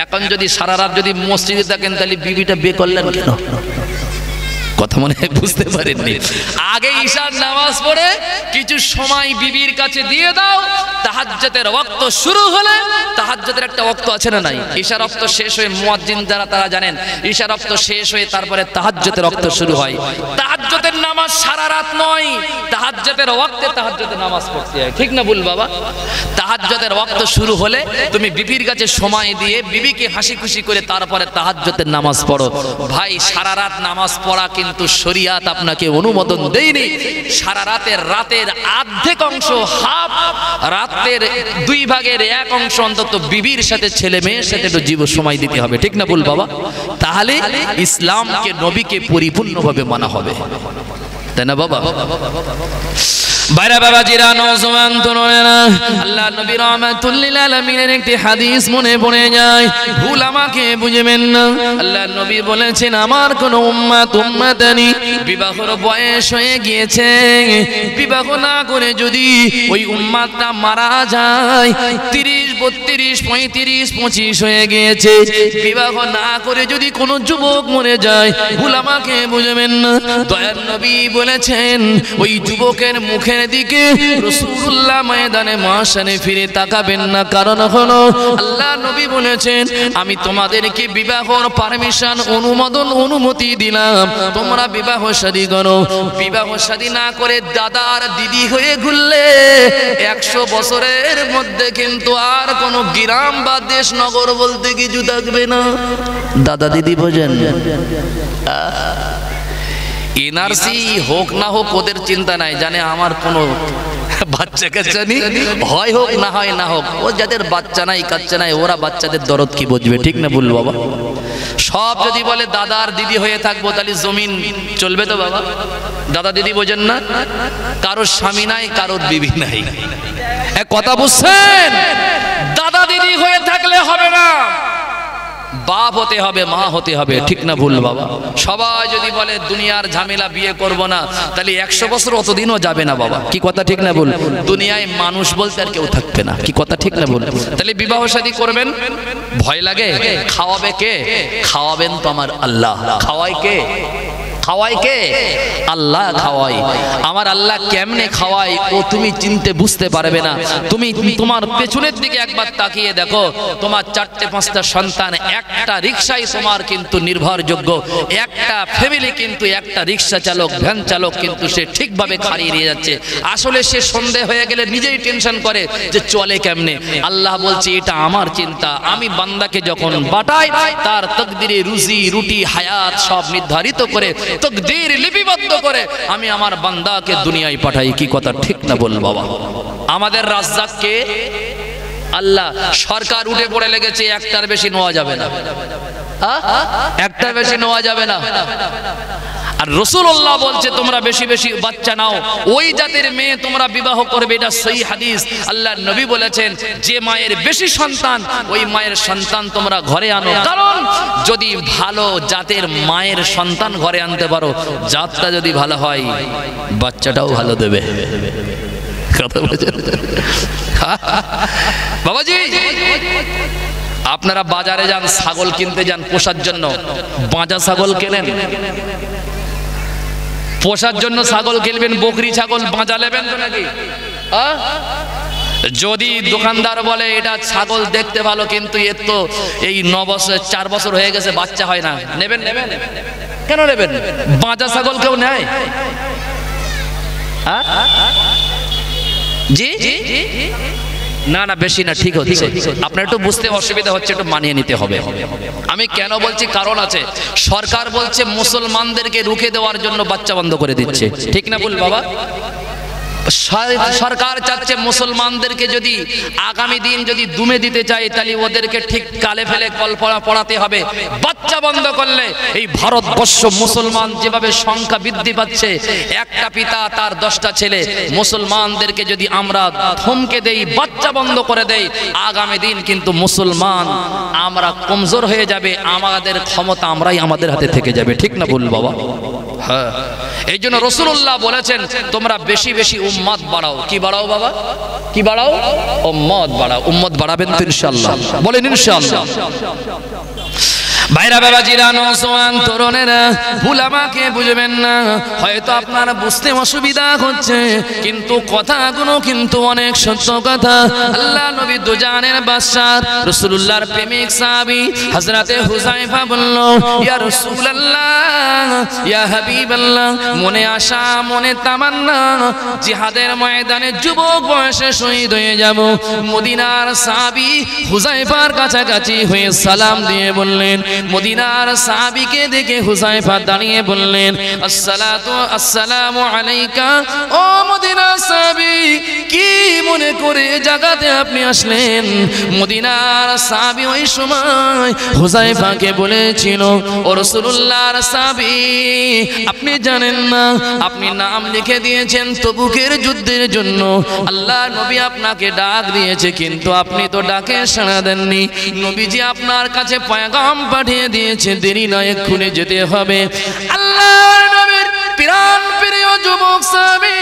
এখন যদি সারা রাত যদি মসজিদে থাকেন তাহলে বিবিটা বিয়ে করলেন কেন? কথা মনে বুঝতে পারেননি। আগে ঈশার নামাজ পড়ে কিছু সময় বিবির কাছে দিয়ে দাও, তাহাজ্জুদের ওয়াক্ত শুরু হলে, তাহাজ্জুদের একটা ওয়াক্ত আছে না নাই, ঈশার ওয়াক্ত শেষ হয়ে মুয়াজ্জিন যারা তারা জানেন ঈশার ওয়াক্ত শেষ হয়ে তারপরে তাহাজ্জুদের ওয়াক্ত শুরু হয়। তাহাজ্জুদের নামাজ সারা রাত নয়, তাহাজ্জুদের ওয়াক্তে তাহাজ্জুদের নামাজ পড়তে হয়, ঠিক না ভুল বাবা? তাহাজ্জুদের ওয়াক্ত শুরু হলে তুমি বিবির কাছে সময় দিয়ে বিবিকে হাসি খুশি করে তারপরে তাহাজ্জুদের নামাজ পড়ো। ভাই সারা রাত নামাজ পড়া কিন্তু শরীয়ত আপনাকে অনুমোদন দেয়নি। সারা রাতের অর্ধেক অংশ, হাফ রাতের 2 ভাগের 1 অংশ অন্তত বিবির সাথে ছেলে মেয়ের সাথে একটু জীবন সময় দিতে হবে, ঠিক না ভুল বাবা? তাহলে ইসলামকে নবীকে পরিপূর্ণভাবে মানা হবে, তাই না বাবা? বাইরা বাবাজিরা, নওজওয়ান তরুণেরা, আল্লাহ নবী রাহমাতুল লিল আলামিনের একটি হাদিস মনে পড়ে যায়, ভুল আমাকে বুঝবেন না। আল্লাহ নবী বলেছেন, আমার কোন উম্মতানি বিবাহের বয়স হয়ে গিয়েছে, বিবাহ না করে যদি ওই উম্মতটা মারা যায়, 30, 32, 35, 25 হয়ে গিয়েছে, বিবাহ না করে যদি কোন যুবক মরে যায়, ভুল আমাকে বুঝবেন না। দয়ার নবী বলেছেন, ওই যুবকের মুখের দিকে রাসূলুল্লাহ ময়দানে মাশারে ফিরে তাকাবেন না। কারণ হলো আল্লাহ নবী বলেছেন, আমি তোমাদেরকে বিবাহর পারমিশন, অনুমতি দিলাম, তোমরা বিবাহ শাদী করো। বিবাহ শাদী না করে দাদা আর দিদি হয়ে ঘুরলে 100 বছরের মধ্যে কিন্তু আর কোনো গ্রাম বা দেশ নগর বলতে কিছু থাকবে না। দাদা দিদি বোঝেন? এনআরসি হোক না হোক ওদের চিন্তা নাই, জানে আমার কোনো বাচ্চা কাচ্চা নেই, হয় হোক না হয় না হোক, ও যাদের বাচ্চা নাই কাচ্চা নাই ওরা বাচ্চাদের দরদ কি বুঝবে, ঠিক না ভুল বাবা? সব যদি বলে দাদা আর দিদি হয়ে থাকবো তাহলে জমিন চলবে তো বাবা? দাদা দিদি বোঝেন না? কারোর স্বামী নাই, কারোর বিবি নাই, এক কথা বুঝছেন? দাদা দিদি হয়ে থাকলে হবে না, বাপ হতে হবে, মা হতে হবে, ঠিক না ভুল বাবা? সবাই যদি বলে দুনিয়ার ঝামেলা, বিয়ে করব না, তাহলে 100 বছর অতদিনও যাবে না বাবা। কি কথা ঠিক না ভুল? দুনিয়ায় মানুষ বলতে আর কেউ থাকবে না, কি কথা ঠিক না ভুল? তাহলে বিবাহ শাদী করবেন, ভয় লাগে? খাওয়াবে কে? খাওয়াবেন তো আমার আল্লাহ। খাওয়ায় কে? খাওয়াই কে? আল্লাহ খাওয়াই। আমার আল্লাহ কেমনে খাওয়াই ও তুমি চিনতে বুঝতে পারবে না। তুমি তোমার পেছনের দিকে একবার তাকিয়ে দেখো, তোমার 4-5টা সন্তান, একটা রিকশাই তোমার কিন্তু নির্ভরযোগ্য, একটা ফ্যামিলি কিন্তু একটা রিকশা চালক, ভ্যান চালক কিন্তু সে ঠিকভাবে খাইয়ে নিয়ে যাচ্ছে। আসলে সে সন্দেহ হয়ে গেলে নিজেই টেনশন করে যে চলে কেমনে। আল্লাহ বলছে এটা আমার চিন্তা, আমি বান্দাকে যখন পাঠাই তার তাকদীরে রুজি রুটি হায়াত সব নির্ধারিত করে, তকদীর লিপিবদ্ধ করে আমি আমার বান্দাকে দুনিয়ায় পাঠাই। কি কথা ঠিক না বল বাবা? আমাদের রাজ্জাক কে? আল্লাহ। সরকার উঠে পড়ে লেগেছে, একটার বেশি নেওয়া যাবে না, একটার বেশি নেওয়া যাবে না। আর রাসূলুল্লাহ বলছে তোমরা বেশি বেশি বাচ্চা নাও, ওই জাতের মেয়ে তোমরা বিবাহ করবে, এটা সহিহ হাদিস। আল্লাহর নবী বলেছেন যে মায়ের বেশি সন্তান ওই মায়ের সন্তান তোমরা ঘরে আনো, কারণ যদি ভালো জাতের মায়ের সন্তান ঘরে আনতে পারো, জাতটা যদি ভালো হয় বাচ্চাটাও ভালো দেবে। কথা বলেছেন বাবাজি? আপনারা বাজারে যান, ছাগল কিনতে যান পোষার জন্য, বাঁচা ছাগল কেনেন? পোষার জন্য ছাগল কিনবেন, বকরি ছাগল বাঁচা নেবেন তো নাকি? যদি দোকানদার বলে এটা ছাগল দেখতে ভালো কিন্তু এর তো এই 9 বছর 4 বছর হয়ে গেছে বাচ্চা হয় না, নেবেন? নেবেন কেন নেবেন? বাঁচা ছাগল কেউ নেয়? জি না না, বেশি না, ঠিক হচ্ছে। আপনার একটু বুঝতে অসুবিধা হচ্ছে, একটু মানিয়ে নিতে হবে। আমি কেন বলছি কারণ আছে। সরকার বলছে মুসলমানদেরকে রুখে দেওয়ার জন্য বাচ্চা বন্ধ করে দিচ্ছে, ঠিক না ভুল বাবা? সরকার চাচ্ছে মুসলমানদেরকে যদি আগামী দিন যদি দুমে দিতে চায় তাহলে ওদেরকে ঠিক কালে ফেলে কলপনা পড়াতে হবে। বাচ্চা বন্ধ করলে এই ভারতবর্ষ মুসলমান যেভাবে সংখ্যা বৃদ্ধি পাচ্ছে, একটা পিতা তার 10টা ছেলে, মুসলমানদেরকে যদি আমরা থমকে দেই, বাচ্চা বন্ধ করে দেই, আগামী দিন কিন্তু মুসলমান আমরা কমজোর হয়ে যাবে, আমাদের ক্ষমতা আমরাই আমাদের হাতে থেকে যাবে। ঠিক না বল বাবা? হ্যাঁ, এই জন্য রাসূলুল্লাহ বলেছেন তোমরা বেশি বেশি উম্মত বাড়াও। কি বাড়াও বাবা? কি বাড়াও? উম্মত বাড়াও। উম্মত বাড়াবেন তো ইনশাআল্লাহ? বলেন ইনশাআল্লাহ। ভাইরা বাবাজিরা, নওজোয়ান তরুণেরা, ভুল আমাকে বুঝবেন না, হয়তো আপনার বুঝতে অসুবিধা হচ্ছে, কিন্তু কথাগুলো কিন্তু অনেক সত্য কথা। আল্লাহ নবী দুজানের বাদশাহ রাসূলুল্লাহর প্রেমিক সাহাবী হযরতে হুযায়ফা বলল, ইয়া রাসূলুল্লাহ, ইয়া হাবিবাল্লাহ, মনে আশা মনে তামান্না জিহাদের ময়দানে যুবক বয়সে শহীদ হয়ে যাব। মদিনার সাহাবী হুযায়ফার কাছাকাছি হয়ে সালাম দিয়ে বললেন, মদিনার সাহাবীকে দেখে হুযায়ফা দাঁড়িয়ে বললেন, আসসালামু আলাইকা। ও মদিনার সাহাবী, কি মনে করে জায়গাতে আপনি আসলেন? মদিনার সাহাবী ওই সময় হুযায়ফাকে বলেছিল, ও রাসূলুল্লাহর সাহাবী, আপনি জানেন না, আপনি নাম লিখে দিয়েছেন তবুকের যুদ্ধের জন্য, আল্লাহ নবী আপনাকে ডাক দিয়েছে, কিন্তু আপনি তো ডাকে সাড়া দেননি। নবীজি আপনার কাছে পয়গাম পাঠিয়ে দিয়েছে, দেরি নয়, এক্ষুনি যেতে হবে। আল্লাহর নবীর প্রাণ প্রিয় যুবক সাহাবী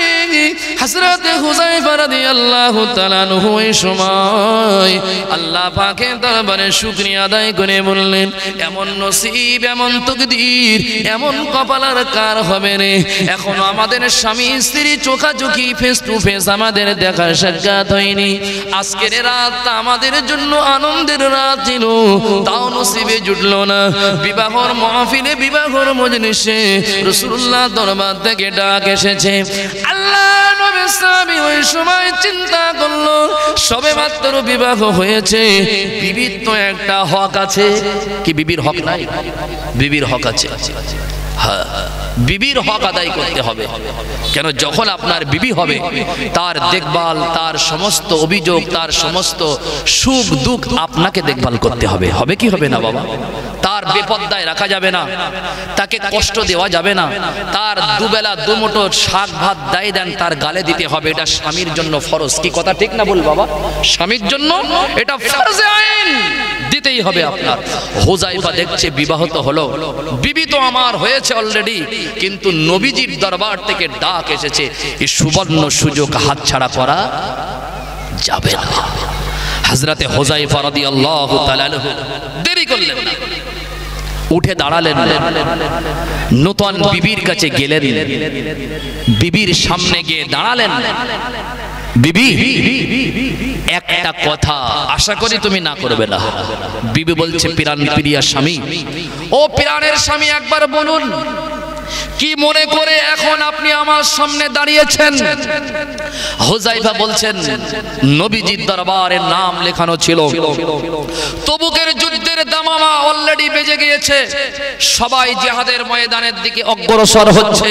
হযরতে হুযায়ফা রাদিয়াল্লাহু তাআলা আনহু ওই সময় আল্লাহ পাকের দরবারে শুকরিয়া আদায় করে বললেন, এমন নসিব, এমন তাকদীর, এমন কপালার কার হবে রে, এখনো আমাদের স্বামী স্ত্রী চোখাচোখি ফেস টু ফেস আমাদের দেখা সাক্ষাৎ হয়নি। আজকের রাত আমাদের জন্য আনন্দের রাত ছিল, তাও নসিবে জুটলো না। বিবাহর মাহফিলে, বিবাহর মজলিসে রাসূলুল্লাহ দরবার থেকে ডাক এসেছে। আল্লাহ নবীর সাহাবী ওই সময় চিন্তা করলো, সবে মাত্র বিবাহ হয়েছে, বিবির তো একটা হক আছে। কি বিবির হক নাই? বিবির হক আছে। হ্যাঁ, বিবির হক আদায় করতে হবে। কেন? যখন আপনার বিবি হবে, তার দেখভাল, তার সমস্ত অভিযোগ, তার সমস্ত সুখ দুঃখ আপনাকে দেখভাল করতে হবে। হবে কি হবে না বাবা? তার বেপরদায় রাখা যাবে না, তাকে কষ্ট দেওয়া যাবে না, তার দুবেলা দুমুঠো শাক ভাত দায় দেন তার গালে দিতে হবে। এটা স্বামীর জন্য ফরজ। কি কথা ঠিক না বল বাবা? স্বামীর জন্য এটা ফরজে আইন, দিতেই হবে আপনার। হুযায়ফা দেখছে বিবাহিত হলো, বিবি তো আমার হয়েছে অলরেডি, কিন্তু নবীজির দরবার থেকে ডাক এসেছে, এই সুবর্ণ সুযোগ হাতছাড়া করা যাবে না। হযরতে হুযায়ফা রাদিয়াল্লাহু তাআলা দেরি করলেন না, উঠে দাঁড়ালেন, নতুন বিবির কাছে গেলেন, বিবির সামনে গিয়ে দাঁড়ালেন। বিবি, একটা কথা আশা করি তুমি না করবে না। বিবি বলছে, প্রাণ প্রিয়া স্বামী, ও প্রাণের স্বামী, একবার বলুন, কি মনে করে এখন আপনি আমার সামনে দাঁড়িয়েছেন? হুযায়ফা বলছেন, নবীজির দরবারে নাম লেখানো ছিল, তবুকের যুদ্ধের দামামা অলরেডি বেজে গিয়েছে, সবাই জিহাদের ময়দানের দিকে অগ্রসর হচ্ছে,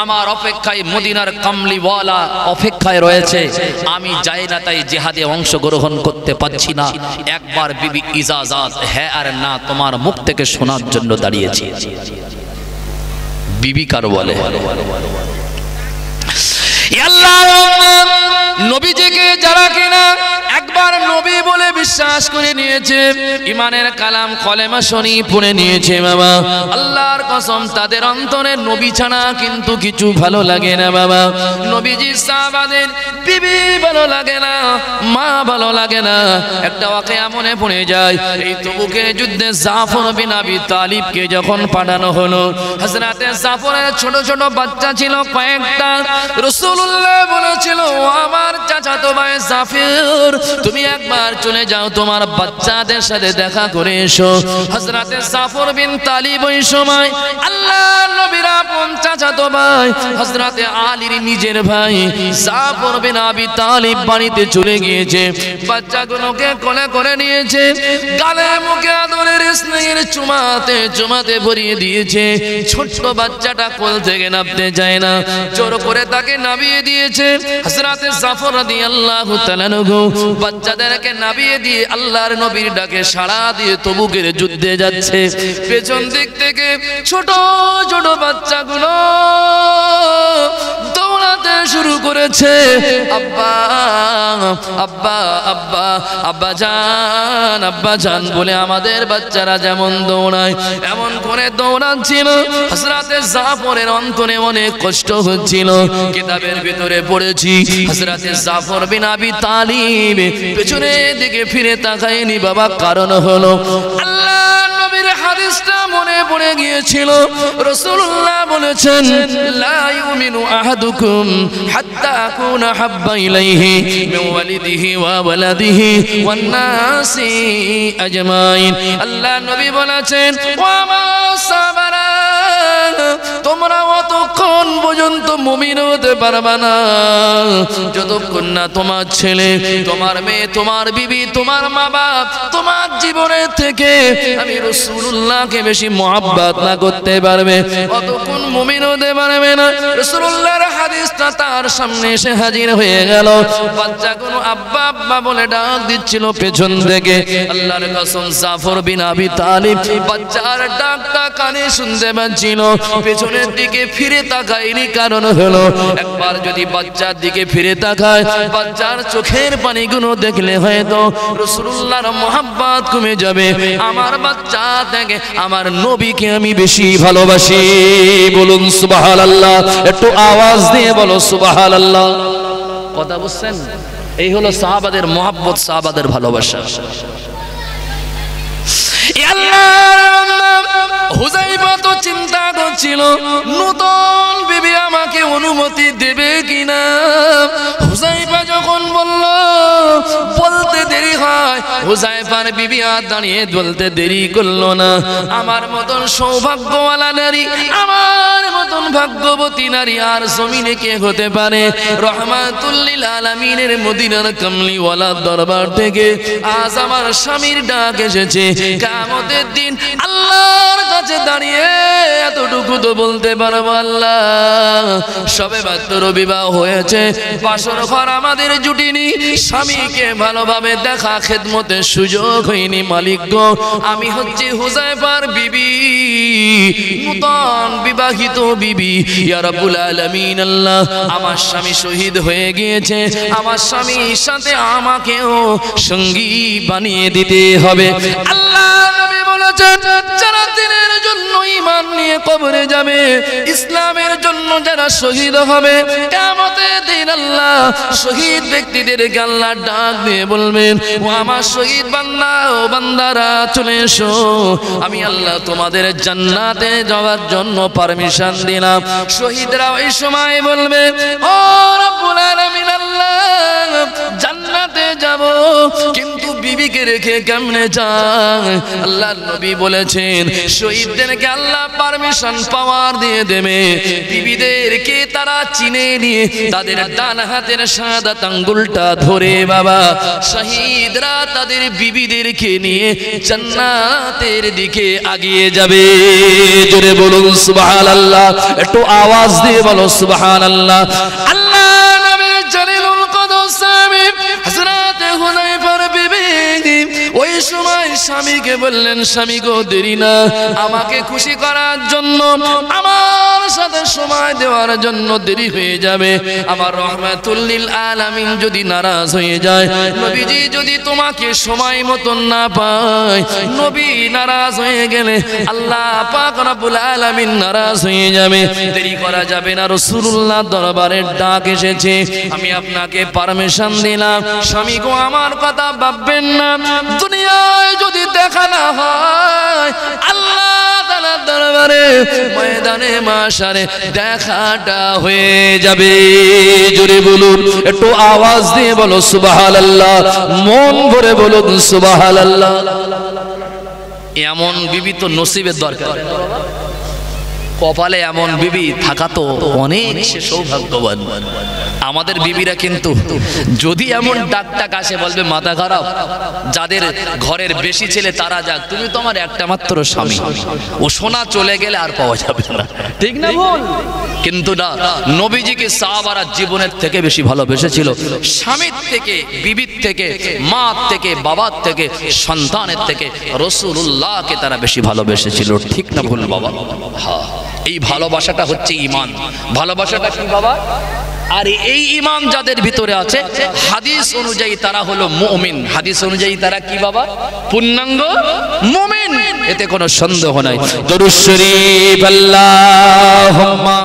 আমার অপেক্ষায় মদিনার কামলিওয়ালা অপেক্ষায় রয়েছে, আমি যাই না তাই জিহাদে অংশগ্রহণ করতে পারছি না। একবার বিবি ইজাজত, হ্যাঁ আর না তোমার মুখ থেকে শোনার জন্য দাঁড়িয়েছি। বিবি কার বলে? নবীজিকে যারা কিনা একবার নবী বলে বিশ্বাস করে নিয়েছে, ইমানের কালাম কলেমা শরীফ পড়ে নিয়েছে, বাবা আল্লাহর কসম তাদের অন্তরে নবী ছাড়া কিন্তু কিছু ভালো লাগে না। বাবা নবীজি সাহাবাদের বিবি ভালো লাগে না, মা ভালো লাগে না। একটা ওয়াকিয়া মনে পড়ে যায়, এই তবুকের যুদ্ধে জাফর বিন আবি তালিবকে যখন পাঠানো হলো, হযরতে জাফরের ছোট ছোট বাচ্চা ছিল কয়েকটা। রাসূলুল্লাহ বলেছিল, আমার চাচাতো ভাই জাফর, তুমি একবার চলে যাও, তোমার বাচ্চাদের সাথে দেখা করে এসো। হযরতে জাফর বিন তালিব ওই সময় আল্লাহর নবীর আপন চাচাতো ভাই হযরতে আলীর নিজের ভাই জাফর বিন আবি তালিব বাড়িতে চলে গিয়েছে, বাচ্চাগুলোকে কোলে করে নিয়েছে, গালে মুখে আদরের স্নেহের চুমাতে ভরিয়ে দিয়েছে। ছোট্ট বাচ্চাটা কোল থেকে নামতে চায় না, জোর করে তাকে নামিয়ে দিয়েছে। হযরতে জাফর রাদিয়াল্লাহু তাআলা বাচ্চাদেরকে নামিয়ে দিয়ে আল্লাহর নবীর ডাকে সাড়া দিয়ে তবুকের যুদ্ধে যাচ্ছে। পেছন দিক থেকে ছোট ছোট বাচ্চাগুলো দৌড়াতে শুরু করেছে। আব্বা আব্বা আব্বা আব্বা জান, আব্বা জান বলে আমাদের বাচ্চারা যেমন দৌড়ায় এমন করে দৌড়াচ্ছিল। হযরতে জাফরের অন্তরে অনেক কষ্ট হচ্ছিল। কিতাবের ভিতরে পড়েছি হযরতে জাফর বিন আবি তালিব পেছনের দিকে ফিরে তাকায়নি বাবা। কারণ হলো আল্লাহর নবীর হাদিসটা মনে পড়ে গিয়েছিল। রাসূলুল্লাহ বলেছেন, লা ইউমিনু আহাদুকুম হাত্তা আকুনা হাব্বা ইলাইহি মিন ওয়ালিদিহি ওয়া ওয়ালাদিহি ওয়ান নাসি আজমাইন। আল্লাহর নবী বলেছেন, ওয়া মা সাবারা, তোমরা অতক্ষণ পর্যন্ত মুমিন হতে পারবে না যতক্ষণ না তোমার ছেলে, তোমার মেয়ে, তোমার বিবি, তোমার মা বাপ, তোমার জীবনের থেকে আমি রাসূলুল্লাহকে বেশি মহব্বত না করতে পারবে, অতক্ষণ মুমিন হতে পারবে না। রাসূলুল্লাহর হাদিসটা তার সামনে এসে হাজির হয়ে গেল। বাচ্চাগুলো আব্বা আব্বা বলে ডাক দিচ্ছিল পেছন থেকে। আল্লাহর কসম, জাফর বিন আবি তালিব বাচ্চার ডাকটা কানে শুনতে পাচ্ছিল, পেছনের দিকে ফিরে তাকায়নি। কারণ হলো একবার যদি বাচ্চার দিকে ফিরে তাকায়, বাচ্চার চোখের পানিগুলো দেখলে হয়তো রাসূলুল্লাহর মহব্বত কমে যাবে। আমার বাচ্চা থেকে আমার নবীকে আমি বেশি ভালোবাসি। বলুন সুবহানাল্লাহ, একটু আওয়াজ দিয়ে বলো সুবহানাল্লাহ। কথা বুঝছেন? এই হলো সাহাবাদের মহব্বত, সাহাবাদের ভালোবাসা। হুযায়ফা তো চিন্তা করছিল নতুন বিবি আমাকে অনুমতি দেবে কিনা। হুযায়ফা যখন বলল, বলতে দেরি হয়, হুযায়ফার বিবি আর দাঁড়িয়ে বলতে দেরি করলো না। আমার মতন সৌভাগ্যওয়ালা নারী, আমার মতন ভাগ্যবতী নারী আর জমিনে কে হতে পারে? রহমাতুল লিল আলামিনের মদিনার কামলিওয়ালা দরবার থেকে আজ আমার স্বামীর ডাক এসেছে। কিয়ামতের দিন আল্লাহর কাছে দাঁড়িয়ে এতটুকু তো বলতে পারবো, আল্লাহ সবে মাত্র বিবাহ হয়েছে, বাসর ঘর আমাদের জুটিনি, স্বামীকে ভালোভাবে দেখা খেদমতের সুযোগ হয়নি। মালিক গো, আমি হচ্ছে হুযায়ফার বিবি, নূতন বিবাহিত বিবি। ইয়া রাব্বুল আলামিন, আল্লাহ আমার স্বামী শহীদ হয়ে গিয়েছে, আমার স্বামীর সাথে আমাকেও সঙ্গী বানিয়ে দিতে হবে। আল্লাহ নবী বলেছেন, যারা দিনের জন্য ঈমান নিয়ে কবরে যাবে, ইসলামের জন্য যারা শহীদ হবে, কিয়ামতের দিন আল্লাহ শহীদ ব্যক্তিদেরকে আল্লাহ ডাক দিয়ে বলবেন, ও আমার শহীদ বান্দা ও বান্দারা চলে এসো, আমি আল্লাহ তোমাদের জান্নাতে যাওয়ার জন্য পারমিশন দিলাম। শহীদরা ওই সময় বলবে, ও রব্বুল আলামিন, আল্লাহ জান্নাতে যাব, কিন্তু বিবিকে রেখে কেমনে যায়? আল্লাহর নবী বলেছেন, শহীদদেরকে আল্লাহ পারমিশন পাওয়ার দিয়ে দেবে, বিবিদেরকে তারা চিনে নিয়ে তাদের ডান হাতের শাহাদাত আঙ্গুলটা ধরে বাবা শহীদরা তাদের বিবিদেরকে নিয়ে জান্নাতের দিকে এগিয়ে যাবে। জোরে বলুন সুবহানাল্লাহ, একটু আওয়াজ দিয়ে বলো সুবহানাল্লাহ। আল্লাহ নবী জলিলুল কদর সাহাবী হযরতে হুযায়ফার বিবি ওই সময় স্বামীকে বললেন, স্বামী গো দেরি না, আমাকে খুশি করার জন্য, আমার সাথে সময় দেওয়ার জন্য দেরি হয়ে যাবে। আমার রহমাতুল লিল আলামিন যদি নারাজ হয়ে যায়, নবীজি যদি তোমাকে সময় মতন না পায়, নবী নারাজ হয়ে গেলে আল্লাহ পাক রব্বুল আলামিন নারাজ হয়ে যাবে। দেরি করা যাবে না, রাসূলুল্লাহ দরবারের ডাক এসেছে, আমি আপনাকে পারমিশন দিলাম। স্বামী গো আমার কথা ভাববেন না, দুনিয়ায় যদি দেখা না হয়, আল্লাহ তাআলার দরবারে ময়দানে মাশারে দেখাটা হয়ে যাবে। জোরে বলুন, একটু আওয়াজ দিয়ে বলো সুবহানাল্লাহ, মন ভরে বলুন সুবহানাল্লাহ। এমন বিবি তো নসিবের দরকার। কপালে এমন বিবি থাকা তো অনেক সে সৌভাগ্যবান। আমাদের বিবিরা কিন্তু যদি এমন ডাক আসে বলবে মাথা খারাপ, যাদের ঘরের বেশি ছেলে তারা যাক, তুমি তো আমার একটা মাত্র স্বামী, ও সোনা চলে গেলে আর পাওয়া যাবে না, ঠিক না বল? কিন্তু না, নবীজিকে সাহাবারা জীবনের থেকে বেশি ভালোবেসেছিল, স্বামীর থেকে, বিবির থেকে, মা থেকে, বাবার থেকে, সন্তানের থেকে রাসূলুল্লাহকে তারা বেশি ভালোবেসেছিল, ঠিক না ভুল বাবা? হ্যাঁ, এই ভালোবাসাটা হচ্ছে ঈমান। ভালোবাসাটা কি বাবা? আর এই ঈমান যাদের ভিতরে আছে, হাদিস অনুযায়ী তারা হলো মুমিন। হাদিস অনুযায়ী তারা কি বাবা? পূর্ণাঙ্গ মুমিন, এতে কোনো সন্দেহ নাই। দরুদ শরীফ আল্লাহুম্মা